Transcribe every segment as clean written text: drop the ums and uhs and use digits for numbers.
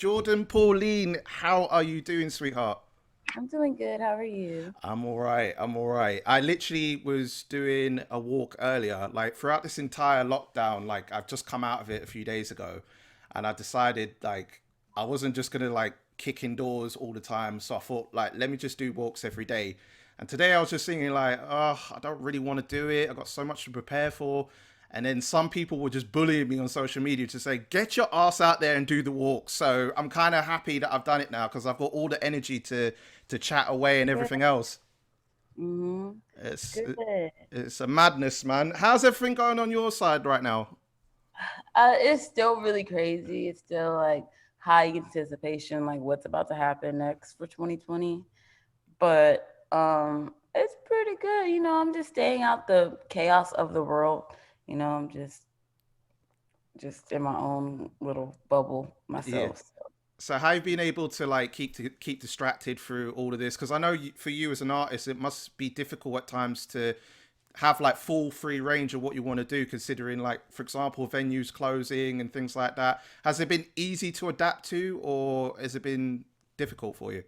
Jourdin Pauline, how are you doing, sweetheart? I'm doing good. How are you? I'm all right. I'm all right. I literally was doing a walk earlier, like throughout this entire lockdown. Like I've just come out of it a few days ago, and I decided like I wasn't just gonna like kick indoors all the time. So I thought like let me just do walks every day. And today I was just thinking like, oh, I don't really want to do it. I got so much to prepare for. And then some people were just bullying me on social media to say, get your ass out there and do the walk. So I'm kind of happy that I've done it now because I've got all the energy to chat away and Good. everything else. Mm-hmm. It's Good. it's a madness, man. How's everything going on your side right now? It's still really crazy. It's still like high anticipation, like what's about to happen next for 2020. But it's pretty good. I'm just staying out the chaos of the world. I'm just in my own little bubble Yeah. myself. So. So how have you been able to like keep distracted through all of this? Because I know for you as an artist, it must be difficult at times to have like full free range of what you want to do, considering like for example venues closing and things like that. Has it been easy to adapt to, or has it been difficult for you?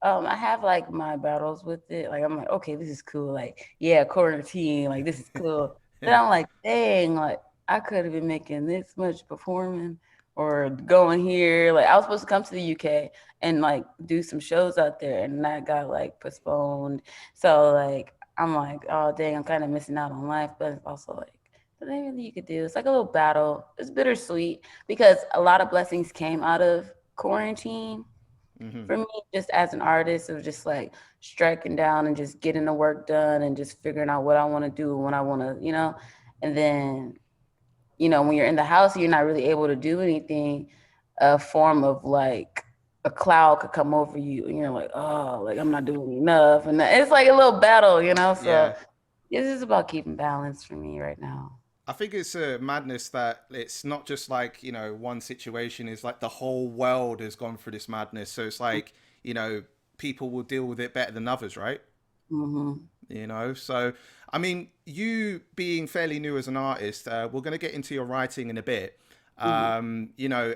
I have like my battles with it. Like I'm like, okay, this is cool. Like, yeah, quarantine, like this is cool. Then I'm like, dang, like I could have been making this much performing or going here. Like I was supposed to come to the UK and like do some shows out there and that got like postponed. So like I'm like, oh dang, I'm kind of missing out on life, but it's also like there's nothing really you could do. It's like a little battle. It's bittersweet because a lot of blessings came out of quarantine Hmm. for me, just as an artist, of just like striking down and just getting the work done and just figuring out what I want to do when I want to. And then, when you're in the house, you're not really able to do anything. A form of like a cloud could come over you and you're like, oh, like I'm not doing enough. And it's like a little battle. So Yeah. it's just about keeping balance for me right now. I think it's a madness that it's not just like, one situation is like the whole world has gone through this madness. So it's like, people will deal with it better than others, right? Mm-hmm. So I mean, you being fairly new as an artist, we're going to get into your writing in a bit. Mm-hmm.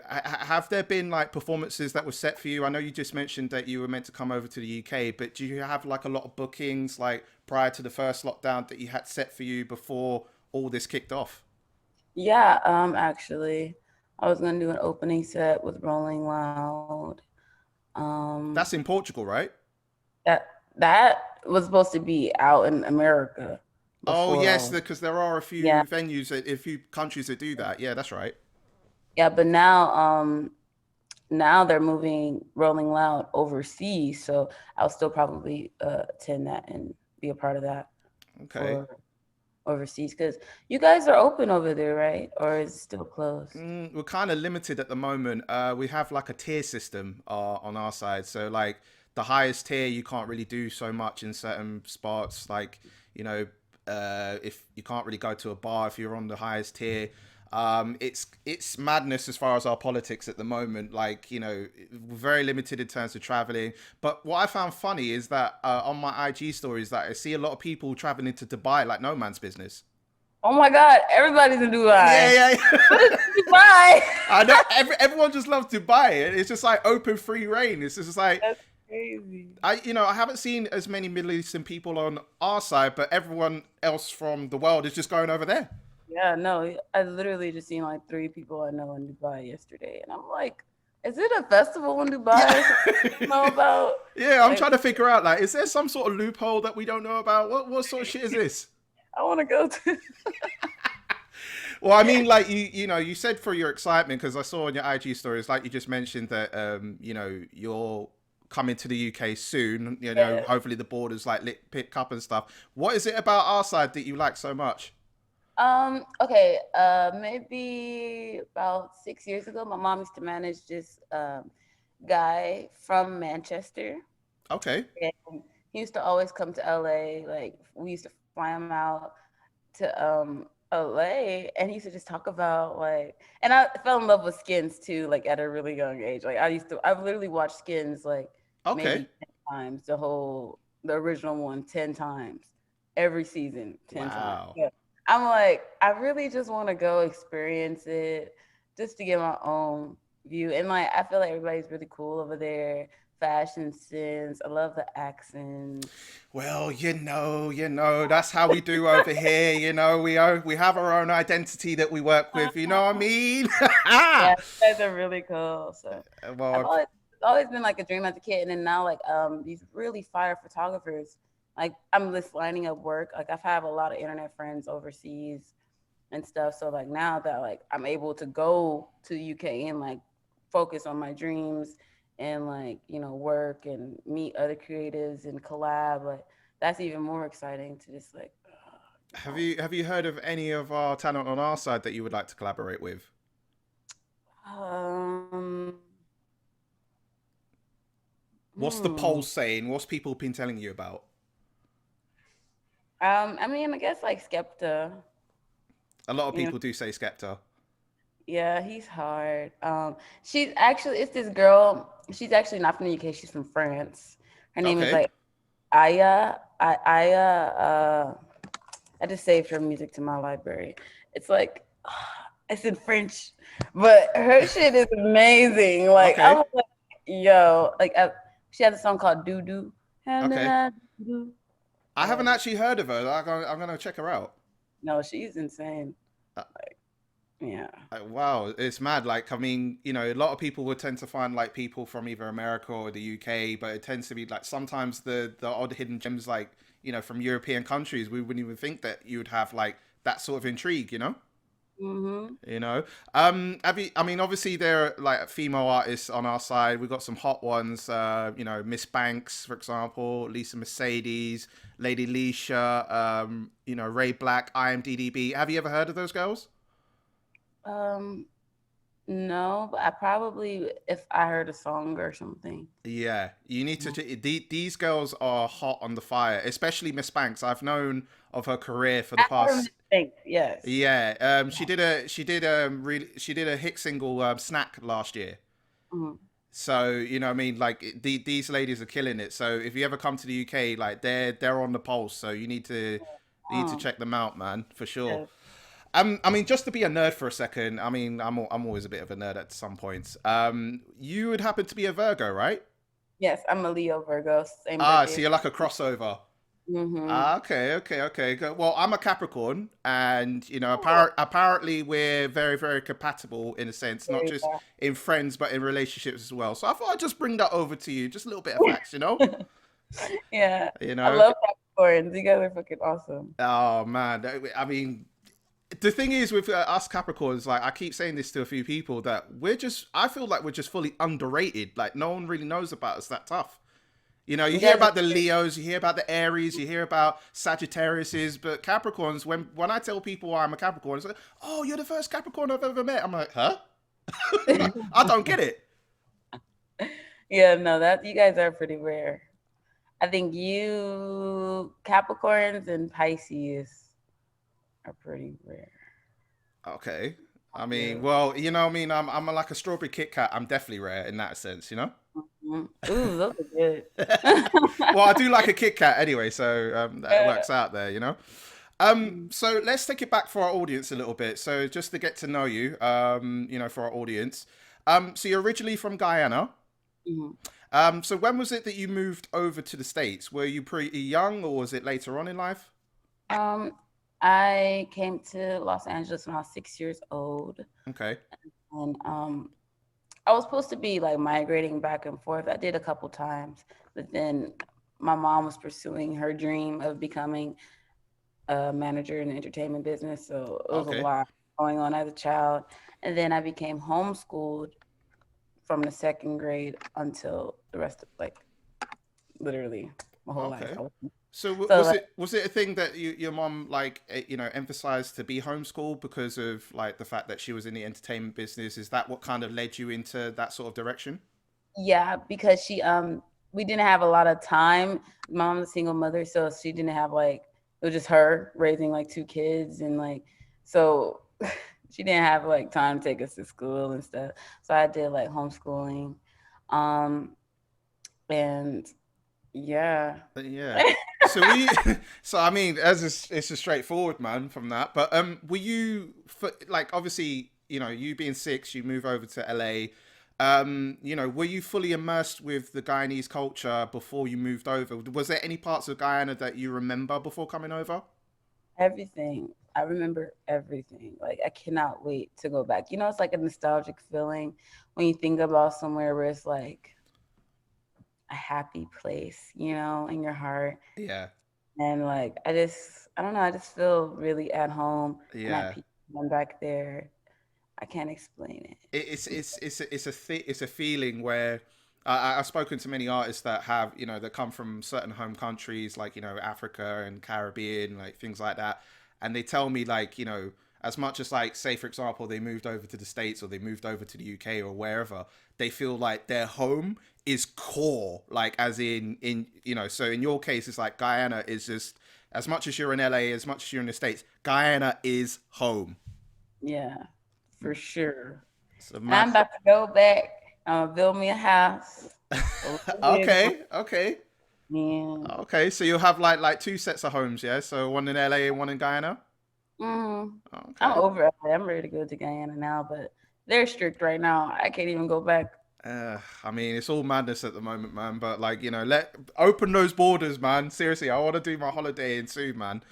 Have there been like performances that were set for you? I know you just mentioned that you were meant to come over to the UK, but do you have like a lot of bookings like prior to the first lockdown that you had set for you before all this kicked off? Yeah, actually, I was gonna do an opening set with Rolling Loud. Um, That's in Portugal, right? that was supposed to be out in America Oh before yes, all. because there are a Yeah, few venues, a few countries that do that. Yeah, that's right. yeah, but now they're moving Rolling Loud overseas, so I'll still probably attend that and be a part of that Okay. for overseas because you guys are open over there, right? Or is it still closed? We're kind of limited at the moment. We have like a tier system on our side. So like the highest tier, you can't really do so much in certain spots. Like you know, if you can't really go to a bar if you're on the highest tier. It's madness as far as our politics at the moment. Like we're very limited in terms of traveling. But what I found funny is that on my IG stories, that I see a lot of people traveling to Dubai like no man's business. Oh my God, everybody's in Dubai. Yeah, What yeah. is Dubai? I know everyone just loves to buy it. It's just like open free reign. It's just like That's crazy. I haven't seen as many Middle Eastern people on our side, but everyone else from the world is just going over there. Yeah, no, I literally just seen like three people I know in Dubai yesterday, and I'm like, is it a festival in Yeah. Dubai or something I don't know about? Yeah, I'm Like, trying to figure out like, is there some sort of loophole that we don't know about? What sort of shit is this? I want to go to. Well, I mean, like you said for your excitement because I saw on your IG stories, like you just mentioned that you're coming to the UK soon. Yeah. Hopefully the borders like pick up and stuff. What is it about our side that you like so much? Okay. Maybe about 6 years ago, my mom used to manage this guy from Manchester. Okay. And he used to always come to LA. Like we used to fly him out to LA, and he used to just talk about like, and I fell in love with Skins too, like at a really young age. Like I've literally watched Skins like Okay. maybe 10 times, the original one 10 times, every season 10 times. Wow. Yeah, I'm like, I really just want to go experience it, just to get my own view. And like I feel like everybody's really cool over there. Fashion sense. I love the accents. Well, that's how we do over here. We have our own identity that we work with. You know what I mean? Yeah, you guys are really cool. So I've Well, always been like a dream as a kid, and then now like these really fire photographers. Like I'm just lining up work. Like I've had a lot of internet friends overseas and stuff. So like now that like I'm able to go to the UK and like focus on my dreams and like work and meet other creatives and collab, like that's even more exciting to just like you have know you have you heard of any of our talent on our side that you would like to collaborate with? um What's the hmm poll saying? What's people been telling you about? I mean, I guess like Skepta, A lot of you know, people do say Skepta. yeah, he's hard. She's actually it's this girl. She's actually not from the UK. She's from France. Her name is Okay. like Aya. Aya. I just saved her music to my library. It's like it's in French, but her shit is amazing. Like I Okay. was like, yo, like she has a song called Doo Doo. Okay. No, I haven't actually heard of her. I'm gonna check her out. she's insane. Uh, Yeah. Wow, it's mad. Like, I mean, a lot of people would tend to find like people from either America or the UK, but it tends to be like sometimes the odd hidden gems, like from European countries, we wouldn't even think that you would have like that sort of intrigue. Mm-hmm. You know. Have you? I mean, obviously there are like female artists on our side. We've got some hot ones. Miss Banks, for example, Lisa Mercedes, Lady Leisha. Ray Black, IMDb. Have you ever heard of those girls? Um, no, but I probably if I heard a song or something. Yeah, you need to. Yeah. These girls are hot on the fire, especially Miss Banks. I've known of her career for the I heard past. mistakes, yes. Yeah, she did a hit single, Snack, last year. Mhm. So what I mean, like these ladies are killing it. So if you ever come to the UK, like they're on the pulse. So you need to Um, check them out, man, for sure. yes. I mean, just to be a nerd for a second. I mean, I'm always a bit of a nerd at some points. You would happen to be a Virgo, right? Yes, I'm a Leo Virgo, same Ah, birthday so as you're like a crossover. mm-hmm. Ah, okay. Well, I'm a Capricorn, and Oh, apparently we're very, very compatible in a sense, not very just in friends but in relationships as well. So I thought I'd just bring that over to you, just a little bit of facts. bad. Yeah. You I know. love Capricorns. You guys are fucking awesome. Oh man, I mean, the thing is with us Capricorns, like I keep saying this to a few people that I feel like we're just fully underrated. Like no one really knows about us that tough. You You hear guys about the are Leos, you hear about the Aries, you hear about Sagittariuses, but Capricorns, when I tell people I'm a Capricorn, it's like, oh, you're the first Capricorn I've ever met. I'm like, huh? I don't get it. Yeah, no, that you guys are pretty rare. I think you Capricorns and Pisces are pretty rare. Okay. I mean, Yeah. well, I mean, I'm like a strawberry Kit Kat. I'm definitely rare in that sense. Mhm. Ooh, those are good. Well, I do like a Kit Kat anyway, so that Yeah. works out there. Mhm. So let's take it back for our audience a little bit. So just to get to know you, for our audience. So you're originally from Guyana. Mhm. So when was it that you moved over to the States? Were you pretty young or was it later on in life? Um, I came to Los Angeles when I was 6 years old, Okay. and I was supposed to be like migrating back and forth. I did a couple times, but then my mom was pursuing her dream of becoming a manager in the entertainment business, so it was a Okay. lot going on as a child. And then I became homeschooled from the second grade until the rest of like literally my whole life. Okay. So So like was it a thing that your mom like emphasized to be homeschooled because of like the fact that she was in the entertainment business? Is that what kind of led you into that sort of direction? yeah, because she we didn't have a lot of time. Mom's a single mother, so she didn't have like it was just her raising like two kids and like so she didn't have like time to take us to school and stuff. So I did like homeschooling. Um and yeah. Yeah. So we, so I mean, it's a straightforward man from that. But were you like obviously you being six, you move over to LA. Were you fully immersed with the Guyanese culture before you moved over? Was there any parts of Guyana that you remember before coming over? Everything. I remember everything. Like I cannot wait to go back. It's like a nostalgic feeling when you think about somewhere where it's like a happy place, in your heart. Yeah, And like I don't know, I just feel really at home and at yeah. peace when I'm back there. I can't explain it. It's a feeling where I've spoken to many artists that have that come from certain home countries like Africa and Caribbean, like things like that, and they tell me like as much as like, say for example, they moved over to the States or they moved over to the UK or wherever, they feel like their home is core, like as in so in your case it's like Guyana is just, as much as you're in LA, as much as you're in the States, Guyana is home. Yeah, for sure. It's a And I'm mad. about to go back, build me a house. Live in it. Okay, okay. And Okay, so you'll have like two sets of homes, yeah? So one in LA and one in Guyana? mm, I'm Okay. over it. I'm ready to go to Guyana now, but they're strict right now. I can't even go back. I mean, it's all madness at the moment, man. But like, let open those borders, man. Seriously, I want to do my holiday in soon, man.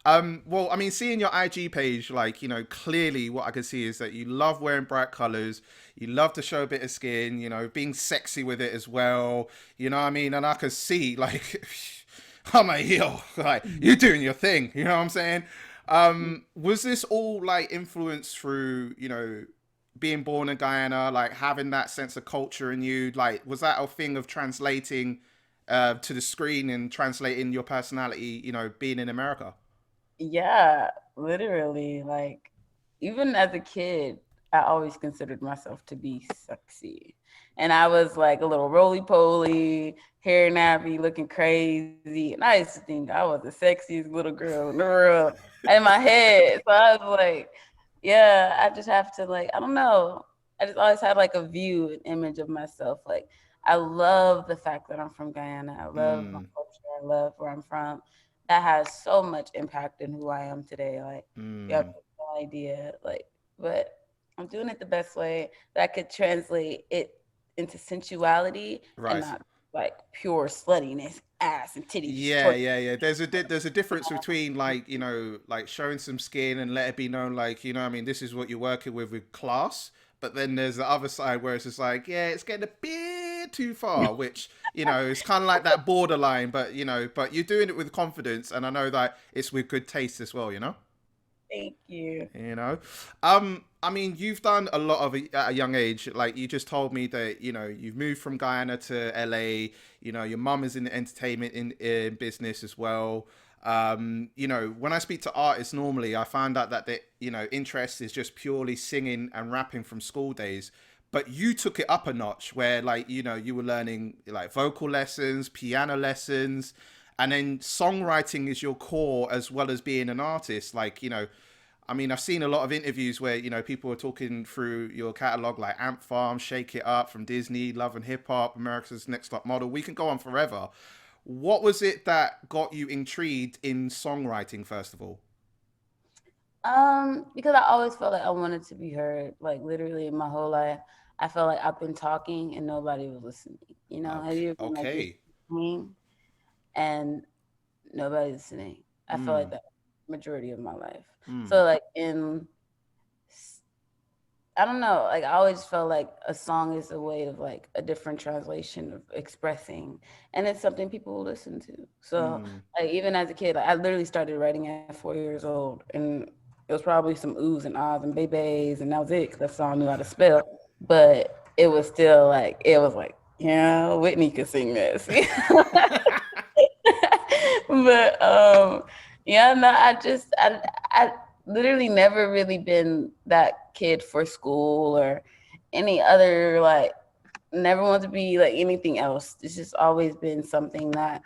Well, I mean, seeing your IG page, like, clearly what I can see is that you love wearing bright colors. You love to show a bit of skin, being sexy with it as well. You know what I mean? And I can see, like, I'm like, yo, like, you doing your thing. You know what I'm saying? Was this all like influenced through, being born in Guyana, like having that sense of culture in you? Like, was that a thing of translating to the screen and translating your personality, being in America? Yeah, literally. Like, even as a kid, I always considered myself to be sexy. And I was like a little roly poly, hair nappy, looking crazy. And I used to think I was the sexiest little girl in the world in my head. So I was like, yeah, I just have to, like, I don't know. I just always had like a view, an image of myself. Like, I love the fact that I'm from Guyana. I love my Mm, culture. I love where I'm from. That has so much impact in who I am today. Like, you have mm, no idea. Like, but I'm doing it the best way that I could translate it into sensuality and right. not like pure sluttiness, ass and titties. Yeah, yeah, yeah. There's a difference between like like showing some skin and let it be known, like I mean, this is what you're working with class. But then there's the other side where it's just like, yeah, it's getting a bit too far, which it's kind of like that borderline. But but you're doing it with confidence, and I know that it's with good taste as well. Thank you. You know, I mean, you've done a lot of it at a young age. Like you just told me that you've moved from Guyana to LA. Your mum is in the entertainment in business as well. When I speak to artists normally, I find out that the interest is just purely singing and rapping from school days. But you took it up a notch, where like you were learning like vocal lessons, piano lessons, and then songwriting is your core as well as being an artist. Like I mean, I've seen a lot of interviews where people are talking through your catalog, like Ant Farm, Shake It Up from Disney, Love and Hip Hop, America's Next Top Model. We can go on forever. What was it that got you intrigued in songwriting, first of all? Because I always felt like I wanted to be heard. Like literally my whole life, I felt like I've been talking and nobody was listening. Have Okay. you been like you're Okay. talking and nobody's listening? I felt like Mm, that majority of my life. mm. So like I don't know, like I always felt like a song is a way of like a different translation of expressing, and it's something people will listen to. So Mm. like even as a kid, like, I literally started writing at 4 years old, and it was probably some oohs and ahs and babies, and that was it because that's all I knew how to spell. But it was still like it was like, yeah, Whitney could sing this. But yeah, no, I literally never really been that kid for school or any other, like, never want to be like anything else. It's just always been something that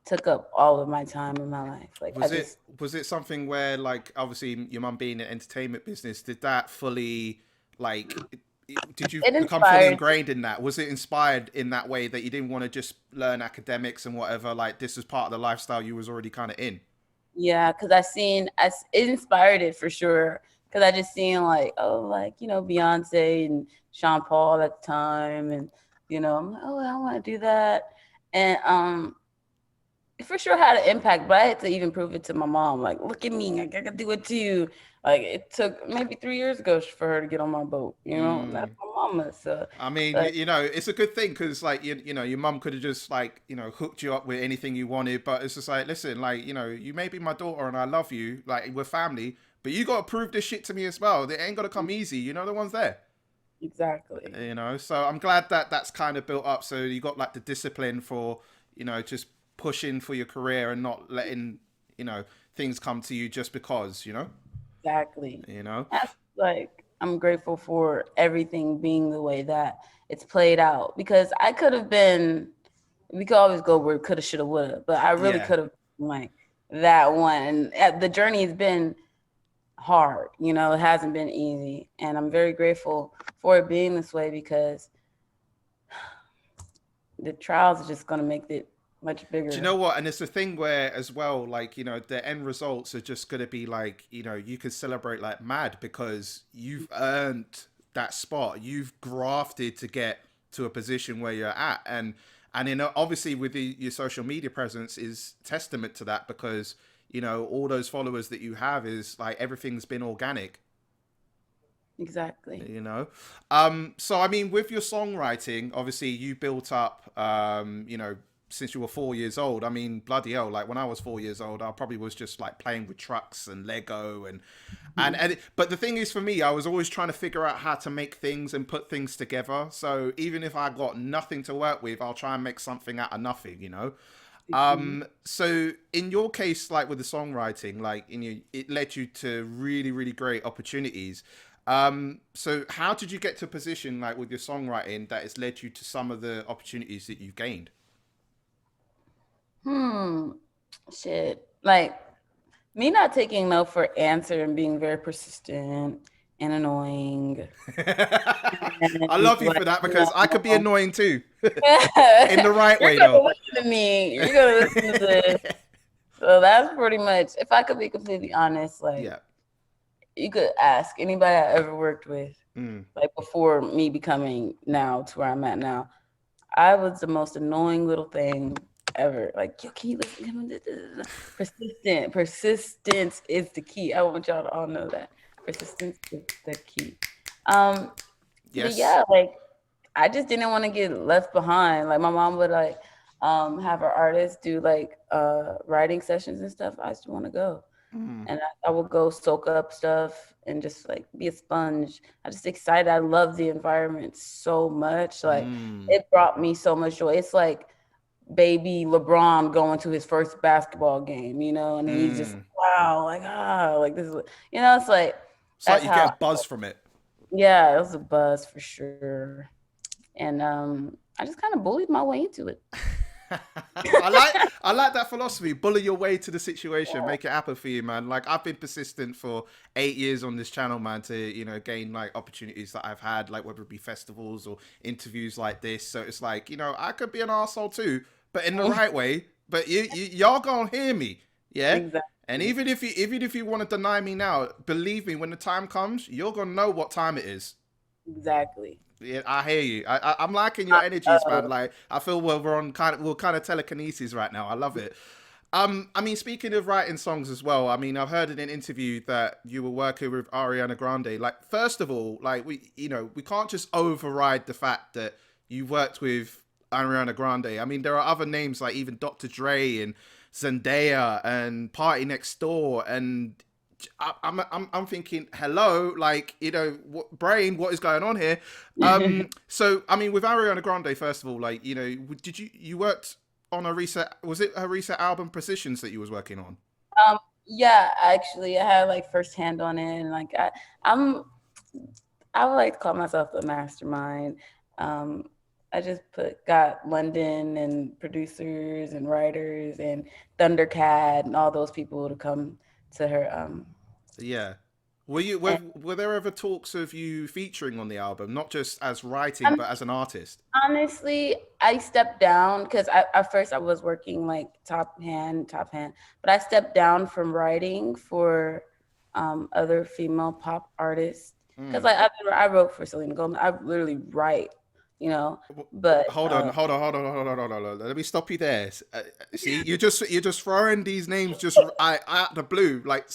took up all of my time in my life. Like I was it just was it something where, like, obviously your mum being in entertainment business, did that fully, like, did you it become fully inspired. ingrained in that? Was it inspired in that way that you didn't want to just learn academics and whatever? Like, this was part of the lifestyle you was already kind of in. Yeah, because it inspired it for sure. because I just seen like, oh, like, Beyonce and Sean Paul at the time, and I'm like, oh, I want to do that, and it for sure had an impact, but I had to even prove it to my mom. Like, look at me, I can do it too. Like, it took maybe 3 years ago for her to get on my boat. That's Mm. my mama. So, I mean, like, it's a good thing because, like, your mum could have just like, hooked you up with anything you wanted, but it's just like, listen, like, you may be my daughter and I love you, like, we're family, but you got to prove this shit to me as well. It ain't got to come easy. The one's there. exactly, So I'm glad that that's kind of built up. So you got like the discipline for, just pushing for your career and not letting, you know, things come to you just because, exactly. you know. That's like, I'm grateful for everything being the way that it's played out, because I could have been. We could always go where coulda, shoulda, woulda, but I really Yeah. could have, like, that one. And the journey has been hard. It hasn't been easy, and I'm very grateful for it being this way, because the trials are just going to make it much Do you bigger. know what? And it's a thing where, as well, like, the end results are just going to be like, you can celebrate like mad because you've earned that spot. You've grafted to get to a position where you're at. And obviously, with your social media presence is testament to that because, all those followers that you have is like everything's been organic. Exactly. you know so I mean, with your songwriting, obviously you built up, since you were 4 years old. I mean, bloody hell, like when I was 4 years old, I probably was just like playing with trucks and Lego and but the thing is, for me, I was always trying to figure out how to make things and put things together. So even if I got nothing to work with, I'll try and make something out of nothing. Mhm. So in your case, like with the songwriting, like it led you to really, really great opportunities. So how did you get to a position like with your songwriting that has led you to some of the opportunities that you've gained? Hmm. Shit. Like, me not taking no for answer and being very persistent and annoying. I And love you like, for that because I could be annoying too, in the right you're way gonna though. listen to me. You're gonna listen to this. So that's pretty much, if I could be completely honest, like, Yeah. you could ask anybody I ever worked with, Mm. like before me becoming now to where I'm at now. I was the most annoying little thing ever. Like, yo, can you listen? Persistent. Persistence is the key. I want y'all to all know that. Persistence is the key. Um, but Yes. yeah, like, I just didn't want to get left behind. Like, my mom would like have her artists do like writing sessions and stuff. I just want to go. Mm. And I would go soak up stuff and just like be a sponge. I just excited. I love the environment so much. Like, Mm. it brought me so much joy. It's like baby LeBron going to his first basketball game, and he's just, Mm. wow, like, like this is it's like, It's like that's you get how. a buzz from it. Yeah, it was a buzz for sure. And I just kind of bullied my way into it. I like that philosophy. Bully your way to the situation, make it happen for you, man. Like I've been persistent for 8 years on this channel, man, to gain like opportunities that I've had, like whether it be festivals or interviews like this. So it's like I could be an arsehole too, but in the right way. But y'all gonna hear me, yeah. And Exactly. even if you want to deny me now, believe me, when the time comes, you're gonna know what time it is. Exactly. Yeah, I hear you. I'm liking your energies, man. Uh, Like I feel we're kind of telekinesis right now. I love it. I mean, speaking of writing songs as well, I mean, I've heard in an interview that you were working with Ariana Grande. Like, first of all, like we can't just override the fact that you worked with Ariana Grande. I mean, there are other names like even Dr. Dre and Zendaya and Party Next Door, and I'm thinking, hello, like brain, what is going on here? So I mean, with Ariana Grande, first of all, like did you worked on a recent, was it her recent album Precisions that you was working on? um, yeah, actually, I had like firsthand on it, and like I'm, I would like to call myself a mastermind. Um, I just got London and producers and writers and Thundercat and all those people to come to her. Yeah. Were there ever talks of you featuring on the album, not just as writing And but as an artist? honestly, I stepped down because at first I was working like top hand, but I stepped down from writing for other female pop artists. Because Mm. like I wrote for Selena Gomez. I literally write, you know. But Hold on. Let me stop you there. See, you're just throwing these names just out the blue. Like,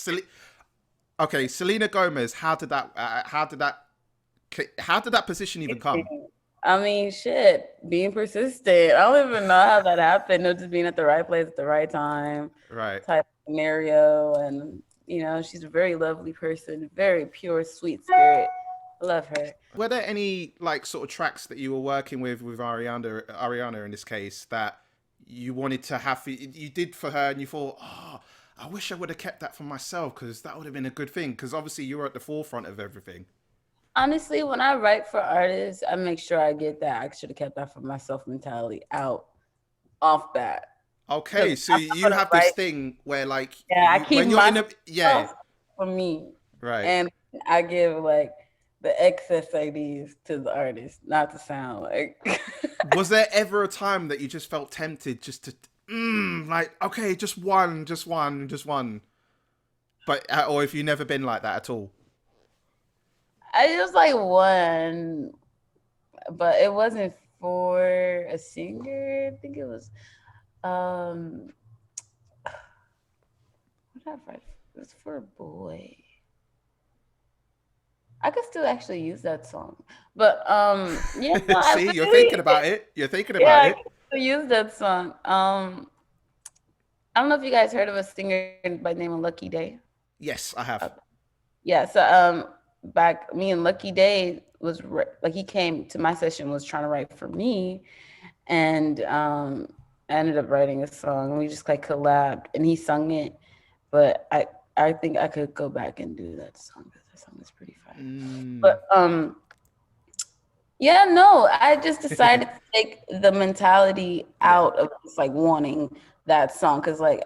okay, Selena Gomez. How did that position even come? I mean, shit, being persistent. I don't even know how that happened. No, just being at the right place at the right time, Right. type of scenario. And, she's a very lovely person, very pure, sweet spirit. I love her. Were there any like sort of tracks that you were working with Ariana in this case, that you wanted to have, you did for her, and you thought, oh, I wish I would have kept that for myself because that would have been a good thing, because obviously you were at the forefront of everything. Honestly, when I write for artists, I make sure I get that I should have kept that for myself mentality out off that. Okay, Because so I'm not you gonna have this write. thing where like Yeah, I you, keep when you're in a, myself yeah, for me, right. and I give like the excess ideas to the artist, not to sound like. Was there ever a time that you just felt tempted just to, like, okay, just one, but or if you never been like that at all? I just like one, but it wasn't for a singer. I think it was um what did I write? It was for a boy. I could still actually use that song. But yeah, no, I See, you're thinking literally about it. You're thinking yeah, about I it. can still use that song. I don't know if you guys heard of a singer by the name of Lucky Day. Yes, I Uh, have. yeah, so back me and Lucky Day like he came to my session, was trying to write for me, and I ended up writing a song. We just like collabed and he sung it, but I think I could go back and do that song because that song is pretty fire. Mm. But yeah, no, I just decided to take the mentality Yeah. out of just like wanting that song because like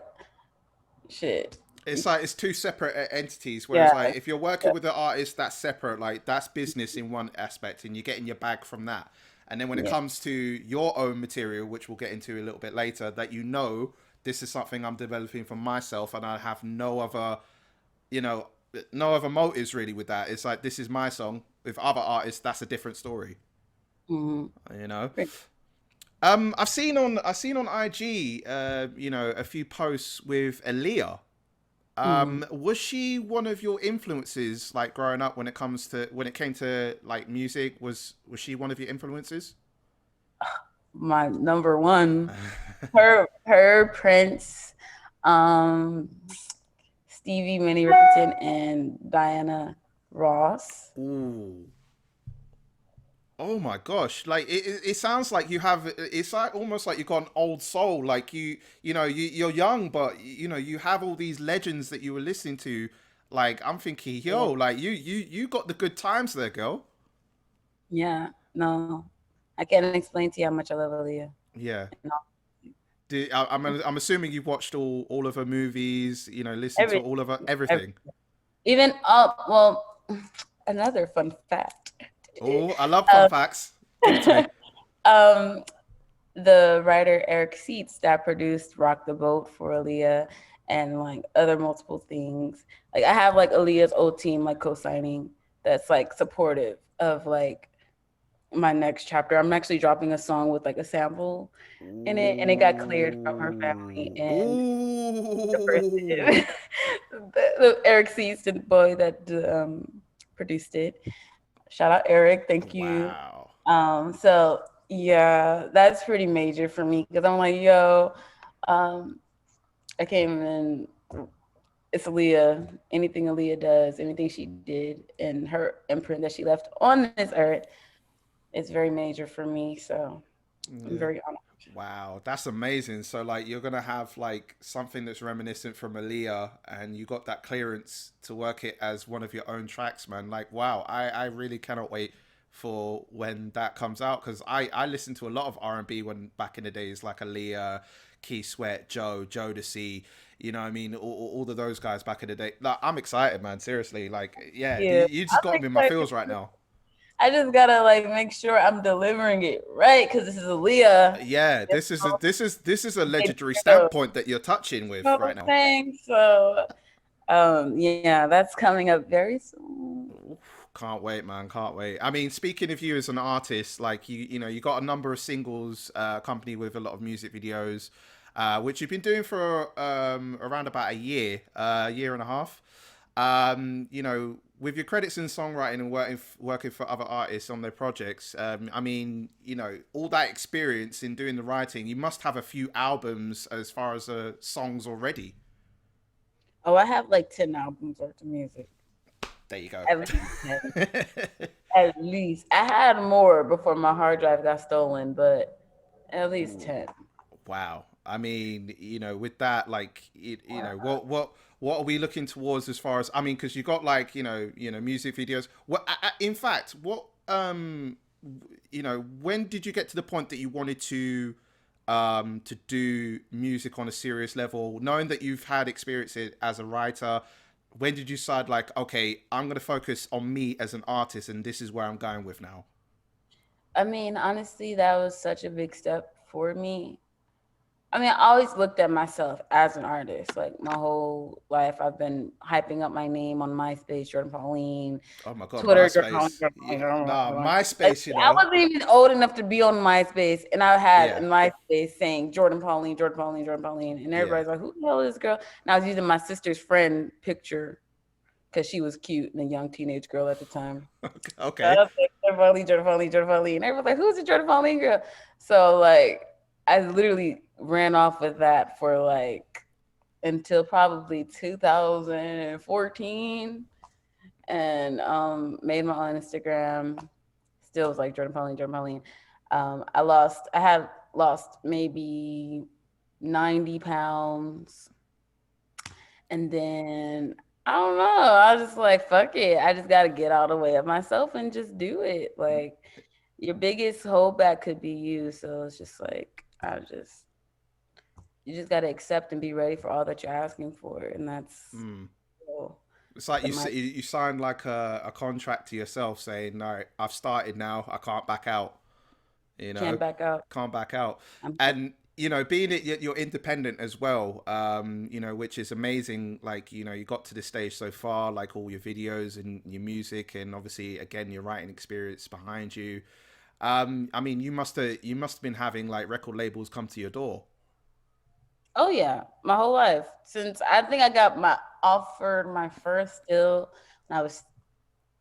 shit. It's like it's two separate entities. Whereas, Yeah, like, if you're yeah, working with an artist, that's separate. Like, that's business in one aspect, and you're getting your bag from that. And then when it yeah. comes to your own material, which we'll get into a little bit later, that this is something I'm developing for myself, and I have you know, no other motives really with that. It's like, this is my song. With other artists, that's a different story. Mm-hmm. You know. I've seen on IG, a few posts with Aaliyah. Mm-hmm. Was she one of your influences, like growing up, when it came to like music? Was she one of your influences? My number one, her Prince, um, Stevie Minnie Riperton, and Diana Ross. Ooh. Oh my gosh! Like it sounds like you have. It's like almost like you've got an old soul. Like you're young, but you have all these legends that you were listening to. Like I'm thinking, Yeah, yo, like you got the good times there, girl. yeah. No, I can't explain to you how much I love Aaliyah. Yeah. And I'm assuming you've watched all of her movies. Listened to every, all of her every everything. even well, another fun fact. Oh, I love fun facts. Give it to me. um, the writer Eric Seats that produced "Rock the Boat" for Aaliyah and like other multiple things. Like I have like Aaliyah's old team like co-signing that's like supportive of like my next chapter. I'm actually dropping a song with like a sample in it, and it got cleared from her family. Ooh. And the Ooh. person, the Eric Seats, the boy that produced it. Shout out Eric, thank you. Wow. So yeah, that's pretty major for me because I'm like, yo, um, I came in. It's Aaliyah. Anything Aaliyah does, anything she did, and her imprint that she left on this earth, it's very major for me. So I'm Yeah. very honored. Wow, that's amazing. So like you're gonna have like something that's reminiscent from Aaliyah, and you got that clearance to work it as one of your own tracks, man. Like wow, I really cannot wait for when that comes out, because I listened to a lot of R&B when back in the days, like Aaliyah, Key Sweat, Jodeci, I mean, all of those guys back in the day. Like I'm excited, man. Seriously, like yeah, Yeah, you just got I'm me in my excited. feels right now. I just gotta like make sure I'm delivering it right because this is Aaliyah. Yeah, You this is a know, legendary you standpoint that you're touching with know what right I'm now. saying? So Yeah, that's coming up very soon. Can't wait, man. Can't wait. I mean, speaking of you as an artist, like you know, you got a number of singles, accompanied with a lot of music videos, which you've been doing for around about a year and a half. You know, with your credits in songwriting and working for other artists on their projects, I mean, you know, all that experience in doing the writing, you must have a few albums as far as songs already. Oh, I have like 10 albums worth of music. There you go. At least 10. At least. I had more before my hard drive got stolen, but at least Ooh, 10. wow. I mean, you know, with that, like, you know, what are we looking towards as far as? I mean, because you got like, music videos. What, in fact, what, you know, when did you get to the point that you wanted to do music on a serious level, knowing that you've had experience as a writer? When did you decide, like, okay, I'm going to focus on me as an artist, and this is where I'm going with now? I mean, honestly, that was such a big step for me. I mean, I always looked at myself as an artist. Like my whole life, I've been hyping up my name on MySpace, Jourdin Pauline, Oh my god, Twitter, Jourdin Pauline, MySpace. Jourdin Yeah, Pauline, Jourdin nah, Pauline. Like MySpace. You I know. wasn't even old enough to be on MySpace, and I had Yeah, in MySpace saying Jourdin Pauline, Jourdin Pauline, Jourdin Pauline, and yeah. everybody's like, "Who the hell is this girl?" And I was using my sister's friend picture because she was cute and a young teenage girl at the time. Okay, So I okay. was like, Jourdin Pauline, Jourdin Pauline, Jourdin Pauline, and everyone's like, "Who's the Jourdin Pauline girl?" So like, I literally ran off with that for like until probably 2014 and made my own Instagram. Still was like Jourdin Pauline, Jourdin Pauline. I had lost maybe 90 pounds. And then I don't know. I was just like, fuck it. I just got to get out of the way of myself and just do it. Like, your biggest holdback could be you. So it's just like, you just got to accept and be ready for all that you're asking for. And that's Mm. so It's like the my you signed like a contract to yourself saying, "No, I've started now. I can't back out." You can't know, back out. can't back out. I'm And you know, being it you're independent as well. You know, which is amazing. Like, you know, you got to this stage so far, like all your videos and your music, and obviously again your writing experience behind you. I mean, you must have been having like record labels come to your door. Oh yeah, my whole life since I think I got my offered my first deal when I was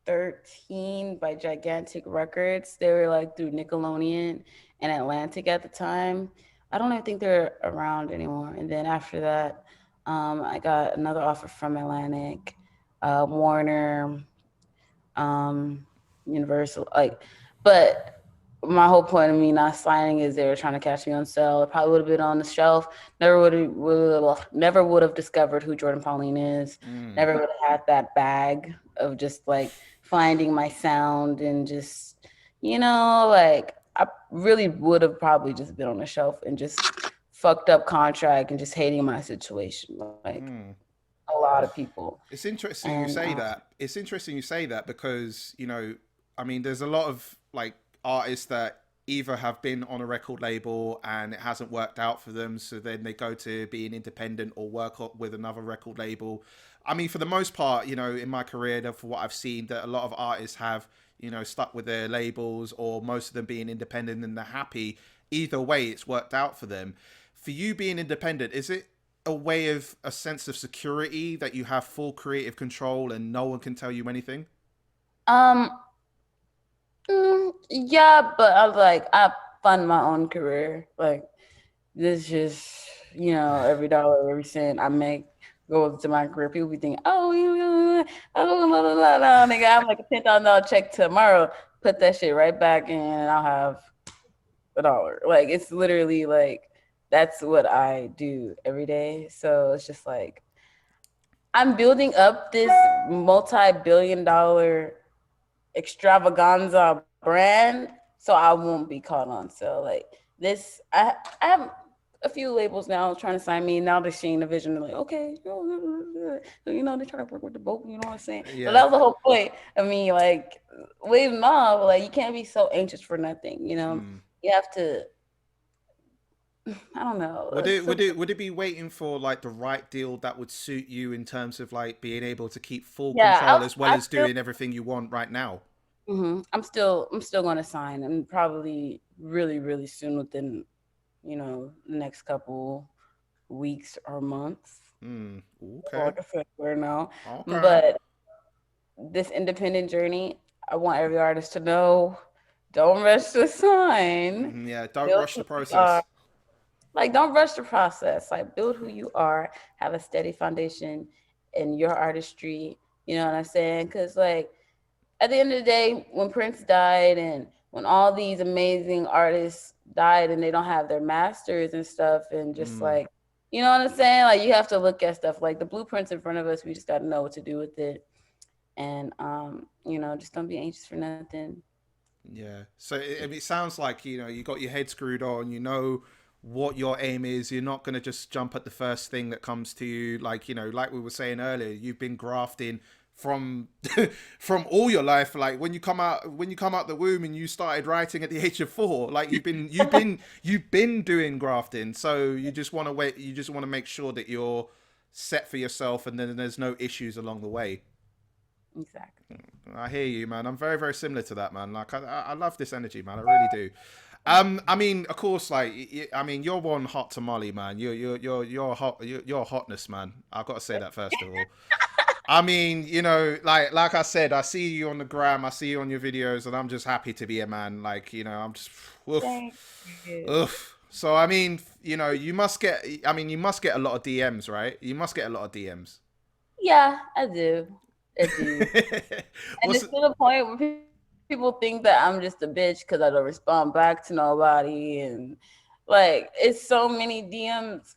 13 by Gigantic Records. They were like through Nickelodeon and Atlantic at the time. I don't even think they're around anymore. And then after that, I got another offer from Atlantic, Warner, um, Universal. Like, but my whole point of me not signing is they were trying to catch me on sale. It probably would have been on the shelf. Never would have discovered who Jourdin Pauline is. Mm. Never would have had that bag of just like finding my sound and just, like I really would have probably just been on the shelf and just fucked up contract and just hating my situation like Mm. a lot of people. It's interesting you And say that. It's interesting you say that because, you know, I mean, there's a lot of like artists that either have been on a record label and it hasn't worked out for them, so then they go to being independent or with another record label. I mean, for the most part, you know, in my career, for what I've seen, that a lot of artists have, you know, stuck with their labels or most of them being independent and they're happy. Either way, it's worked out for them. For you being independent, is it a way of a sense of security that you have full creative control and no one can tell you anything? um yeah, but I was like, I fund my own career. Like, this just, every dollar, every cent I make goes to my career. People be thinking, oh, oh, blah, blah, blah, blah. Nigga, I'm like a $10,000 check tomorrow. Put that shit right back in, and I'll have a dollar. Like, it's literally like that's what I do every day. So it's just like I'm building up this multi-billion-dollar extravaganza brand, so I won't be caught on sale. Like this, I have a few labels now trying to sign me. Now they're seeing the vision. They're like, okay, they're trying to work with the boat. You know what I'm saying? So that Yeah. was the whole point of me, like waving off. Like, you can't be so anxious for nothing. Mm. You have to I don't know. Would It's it so, would it would it be waiting for like the right deal that would suit you in terms of like being able to keep full yeah, control as well I as still, doing everything you want right now? I'm still going to sign, and probably really, really soon, within, the next couple weeks or months. Hmm. Okay. Like I said, we're now, Okay. but this independent journey, I want every artist to know, don't rush to sign. Yeah. Don't Build rush who the you are. process. Like, don't rush the process. Like, build who you are. Have a steady foundation in your artistry. You know what I'm saying? Because, like, at the end of the day, when Prince died and when all these amazing artists died and they don't have their masters and stuff, and just Mm. like, you know what I'm saying? Like, you have to look at stuff like the blueprints in front of us. We just got to know what to do with it. And, just don't be anxious for nothing. Yeah. So it sounds like you got your head screwed on. You know what your aim is. You're not gonna just jump at the first thing that comes to you. Like like we were saying earlier, you've been grafting from from all your life. Like when you come out the womb and you started writing at the age of 4. Like you've been doing grafting. So you just want to wait. You just want to make sure that you're set for yourself, and then there's no issues along the way. Exactly. I hear you, man. I'm very, very similar to that, man. Like, I love this energy, man. I really do. I mean, of course, like, I mean, you're one hot tamale, man. You're hot. You're hotness, man. I've got to say that first of all. I mean, like I said, I see you on the gram, I see you on your videos, and I'm just happy to be a man. Like, I'm just, oof, Thank you. oof. So, I mean, you must get. I mean, you must get a lot of DMs, right? You must get a lot of DMs. Yeah, I do. I do. And What's it's it? to the point where people think that I'm just a bitch because I don't respond back to nobody. And like, it's so many DMs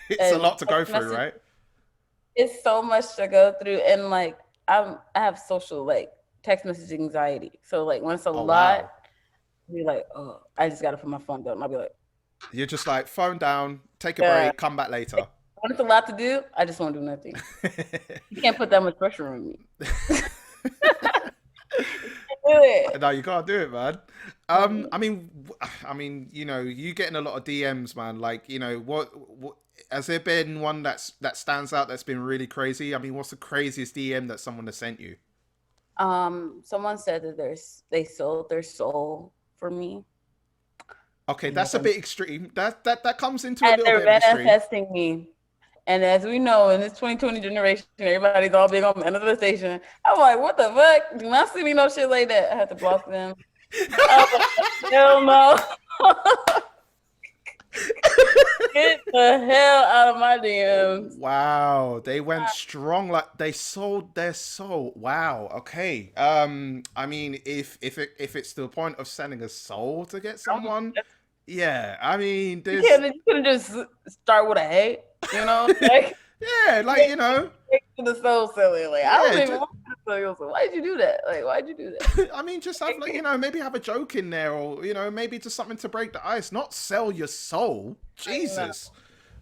It's a and lot to go text through, messages. right? It's so much to go through. And like, I have social, like, text message anxiety. So like, when it's a Oh lot, wow. I'll be like, oh, I just got to put my phone down. I'll be like, You're just like phone down, take a uh, break, come back like, later. when it's a lot to do, I just won't do nothing. You can't put that much pressure on me. Do it. No, you can't do it, man. Mhm. I mean, you getting a lot of DMs, man. Like, what has there been one that stands out that's been really crazy? I mean, what's the craziest DM that someone has sent you? Someone said that they sold their soul for me, Okay, and that that's a bit extreme. That comes into a and little they're bit of extreme. manifesting me. And as we know, in this 2020 generation, everybody's all big on manifestation. I'm like, what the fuck? Do not see me no shit like that. I had to block them. I was like, hell no. Get the hell out of my DMs. Wow, they went strong. Like they sold their soul. Wow. Okay. I mean, if it's to the point of selling a soul to get someone, yeah. I mean, there's You couldn't just start with a hate, you know? Like, yeah, like straight to the soul selling. Like, I don't yeah. even want you to sell your soul. Why'd you do that? Like, why'd you do that? I mean, just have like maybe have a joke in there, or maybe just something to break the ice. Not sell your soul. I know. Jesus.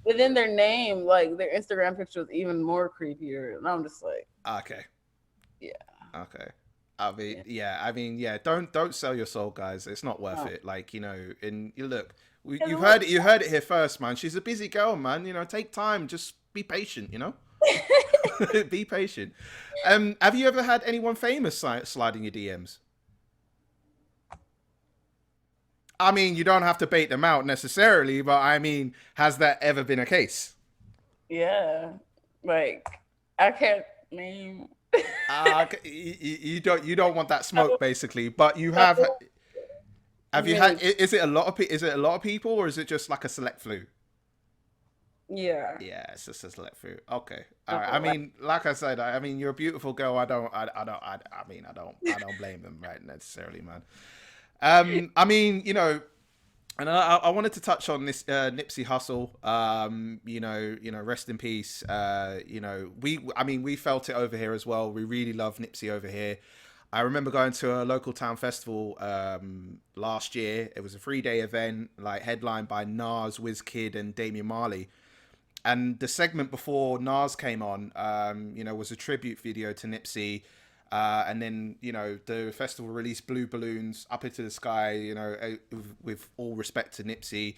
Within their name, like their Instagram picture was even more creepier. And I'm just like, Okay. yeah, Okay. I mean, yeah. yeah. I mean, yeah. Don't sell your soul, guys. It's not worth No. it. Like and you look, you've Because heard it. You heard it here first, man. She's a busy girl, man. Take time. Just be patient. Be patient. Have you ever had anyone famous sliding your DMs? I mean, you don't have to bait them out necessarily, but I mean, has that ever been a case? yeah, like I can't name. You don't want that smoke basically, but you have you had? Many, Is it a lot of is it a lot of people, or is it just like a select few? yeah. Yeah, it's just a select few. Okay, all right. I mean, like I said, I mean, you're a beautiful girl. I don't blame them, right? Necessarily, man. I mean, and I wanted to touch on this Nipsey Hussle. Rest in peace. We felt it over here as well. We really love Nipsey over here. I remember going to a local town festival last year. It was a 3-day event, like headlined by Nas, Wizkid, and Damian Marley. And the segment before Nas came on, was a tribute video to Nipsey. And then, the festival released Blue Balloons Up Into the Sky, with all respect to Nipsey.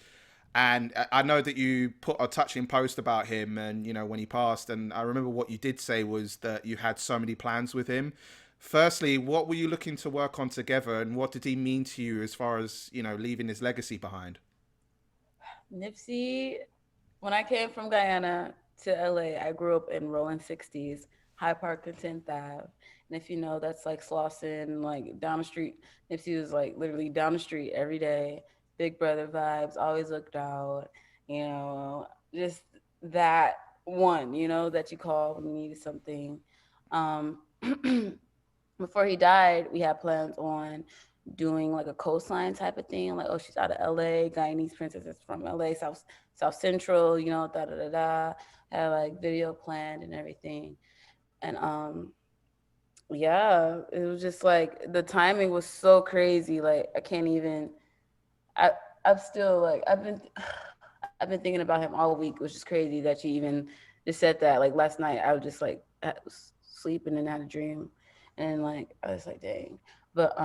And I know that you put a touching post about him, and when he passed. And I remember what you did say was that you had so many plans with him. Firstly, what were you looking to work on together, and what did he mean to you as far as leaving his legacy behind? Nipsey, when I came from Guyana to LA, I grew up in Rolling 60s, High Park and 10th Ave. And if you know, that's like Slauson, like down the street. Nipsey was like literally down the street every day. Big brother vibes, always looked out, you know, just that one, that you call when you needed something. Um, before he died, we had plans on doing like a coastline type of thing. Like, oh, she's out of LA, Guyanese princess is from LA, South Central, da da da da. Had like video planned and everything. And yeah, it was just like the timing was so crazy. Like I can't even I I'm still like I've been thinking about him all week. It was just crazy that you even just said that. Like last night, I was just like I was sleeping and had a dream, and like I was like, dang. But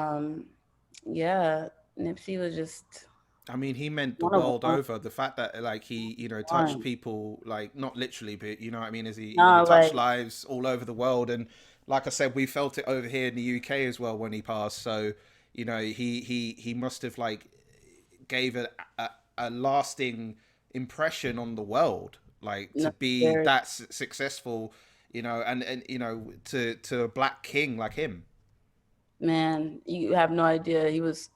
yeah, Nipsey was just I mean, he meant the one of world one. over. The fact that like he, touched One. people, like not literally, but you know what I mean, as he, he Nah, touched like lives all over the world. And like I said, we felt it over here in the UK as well when he passed. So, he must have like gave a lasting impression on the world, like to no, be very that successful, and to a black king like him. man. You have no idea. He was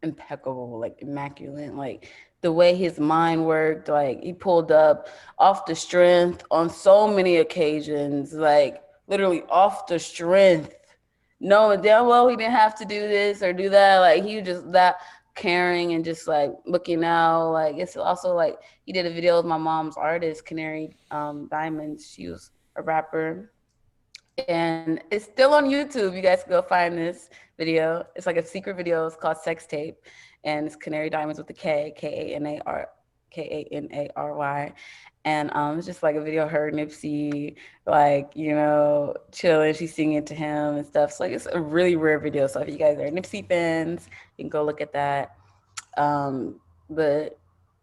impeccable, like immaculate, like the way his mind worked, like he pulled up off the strength on so many occasions, like literally off the strength. Knowing damn well he didn't have to do this or do that. Like he was just that caring and just like looking out. Like it's also like he did a video with my mom's artist, Canary Diamonds. She was a rapper and it's still on YouTube. You guys can go find this video. It's like a secret video. It's called Sex Tape, and it's Canary Diamonds with the K A N A R Y, and it's just like a video of her Nipsey, like chilling. She's singing to him and stuff. So like it's a really rare video. So if you guys are Nipsey fans, you can go look at that. But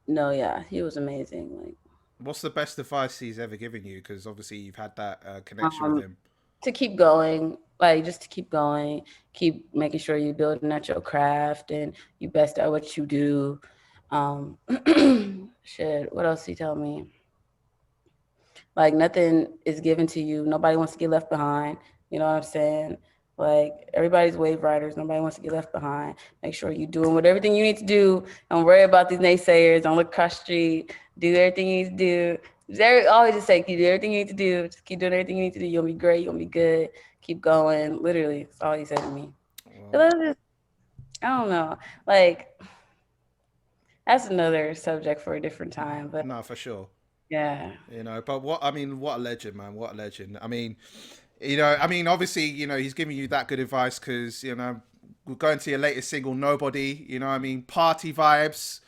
no, yeah, he was amazing. Like What's the best advice he's ever given you? Because obviously you've had that connection with um, him. to keep going, like just to keep going, keep making sure you're building at your craft and you best at what you do. Um, shit, what else he tell me? Like nothing is given to you. Nobody wants to get left behind. You know what I'm saying? Like everybody's wave riders. Nobody wants to get left behind. Make sure you're doing everything you need to do. Don't worry about these naysayers. Don't look across the street. Do everything you need to do. They always just say, you do everything you need to do. Just keep doing everything you need to do. You'll be great. You'll be good. Keep going. Literally, that's all he said to me. Well, 'Cause I don't know. Like that's another subject for a different time. But no, for sure. yeah. But what a legend, man! What a legend. I mean, obviously, he's giving you that good advice because we're going to your latest single, Nobody. Party vibes.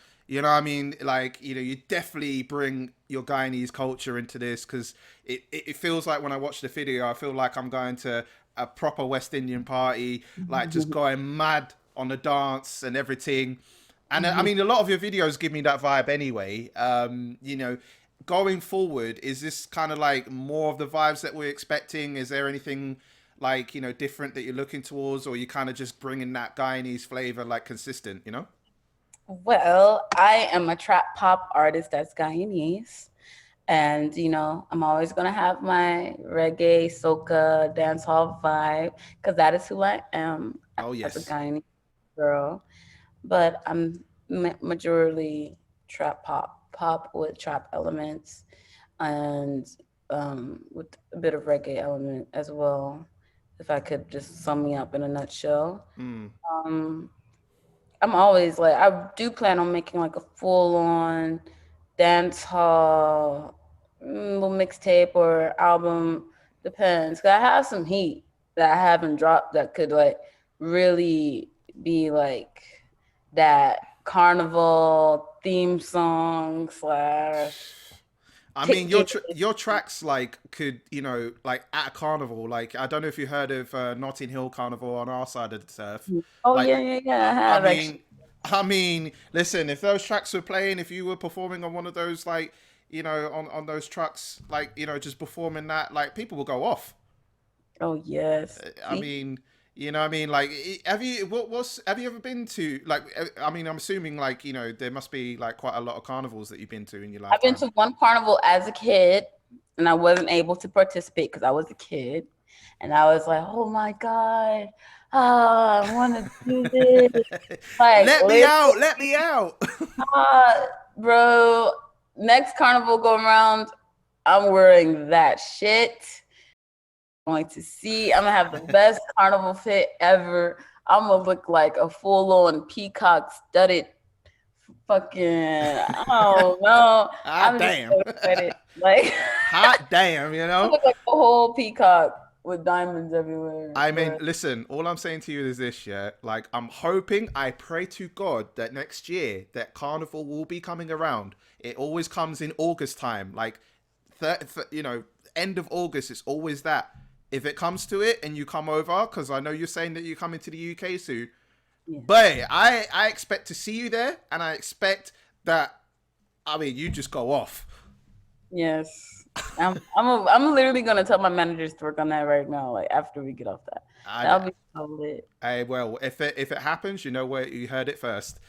Like you definitely bring your Guyanese culture into this because it feels like when I watch the video, I feel like I'm going to a proper West Indian party, like just going mad on the dance and everything. And I mean, a lot of your videos give me that vibe anyway. Going forward, is this kind of like more of the vibes that we're expecting? Is there anything like different that you're looking towards, or you kind of just bringing that Guyanese flavor like consistent? Well, I am a trap pop artist that's Guyanese. And, I'm always going to have my reggae, soca, dancehall vibe because that is who I am Oh as a yes. Guyanese girl. But I'm majorly trap pop with trap elements and with a bit of reggae element as well. If I could just sum me up in a nutshell. Mm. Um, I'm always like I do plan on making like a full on dance hall little mixtape or album. Depends. 'Cause I have some heat that I haven't dropped that could like really be like that carnival theme song slash I mean, ticket. your tracks like could like at a carnival. Like I don't know if you heard of Notting Hill Carnival on our side of the turf. Oh Like yeah, yeah, yeah. I I have mean, actually. I mean, listen, if those tracks were playing, if you were performing on one of those, like, on those trucks, like, just performing that, like, people will go off. Oh yes. I See, mean, I mean, like, have you ever been to, like, I mean, I'm assuming, like, there must be, like, quite a lot of carnivals that you've been to in your I've been lifetime. to one carnival as a kid, and I wasn't able to participate because I was a kid, and I was like, "Oh my god, I want to do this!" Like, Let me out! Let me out! bro. Next carnival go around, I'm wearing that shit. Going to see. I'm gonna have the best carnival fit ever. I'm gonna look like a full on peacock studded fucking. I don't know. Ah, I'm just damn. so excited. Like Hot damn, I look like a whole peacock with diamonds everywhere. I mean, But listen, all I'm saying to you is this, yeah? Like, I'm hoping, I pray to God that next year that Carnival will be coming around. It always comes in August time. Like, end of August, it's always that. If it comes to it and you come over, because I know you're saying that you're coming to the UK soon, yeah, but I expect to see you there, and I expect that, I mean, you just go off. yes. I'm literally gonna tell my managers to work on that right now. Like after we get off that, I, that'll be so lit. well, if it happens, you know where you heard it first.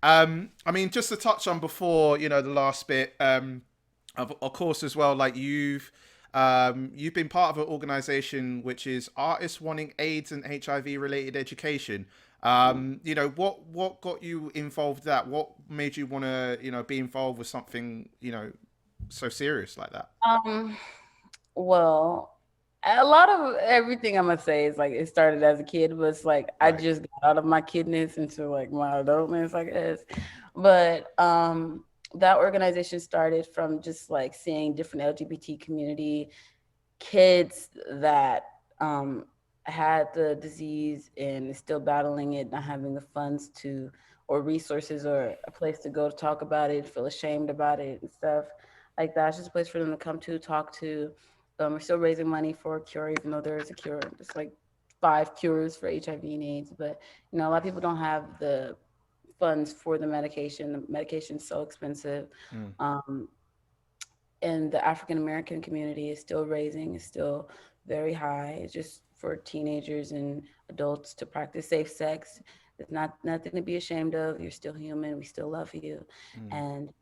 I mean, just to touch on before the last bit. Of course, as well, like you've been part of an organization which is Artists Wanting AIDS and HIV related education. What got you involved in that? What made you want to be involved with something so serious like that? Um, Well, a lot of everything I'm gonna say is like it started as a kid, but it's like I Right. just got out of my kidness into like my adultness, I guess. But that organization started from just like seeing different LGBT community kids that had the disease and is still battling it, not having the funds to or resources or a place to go to talk about it, feel ashamed about it and stuff like that. It's just a place for them to come to, talk to. We're still raising money for a cure, even though there is a cure. It's like 5 cures for HIV and AIDS, but a lot of people don't have the funds for the medication. The medication's so expensive. Mm, Um, and the African American community is still raising, is still very high. It's just for teenagers and adults to practice safe sex. It's not nothing to be ashamed of. You're still human. We still love you, mm, and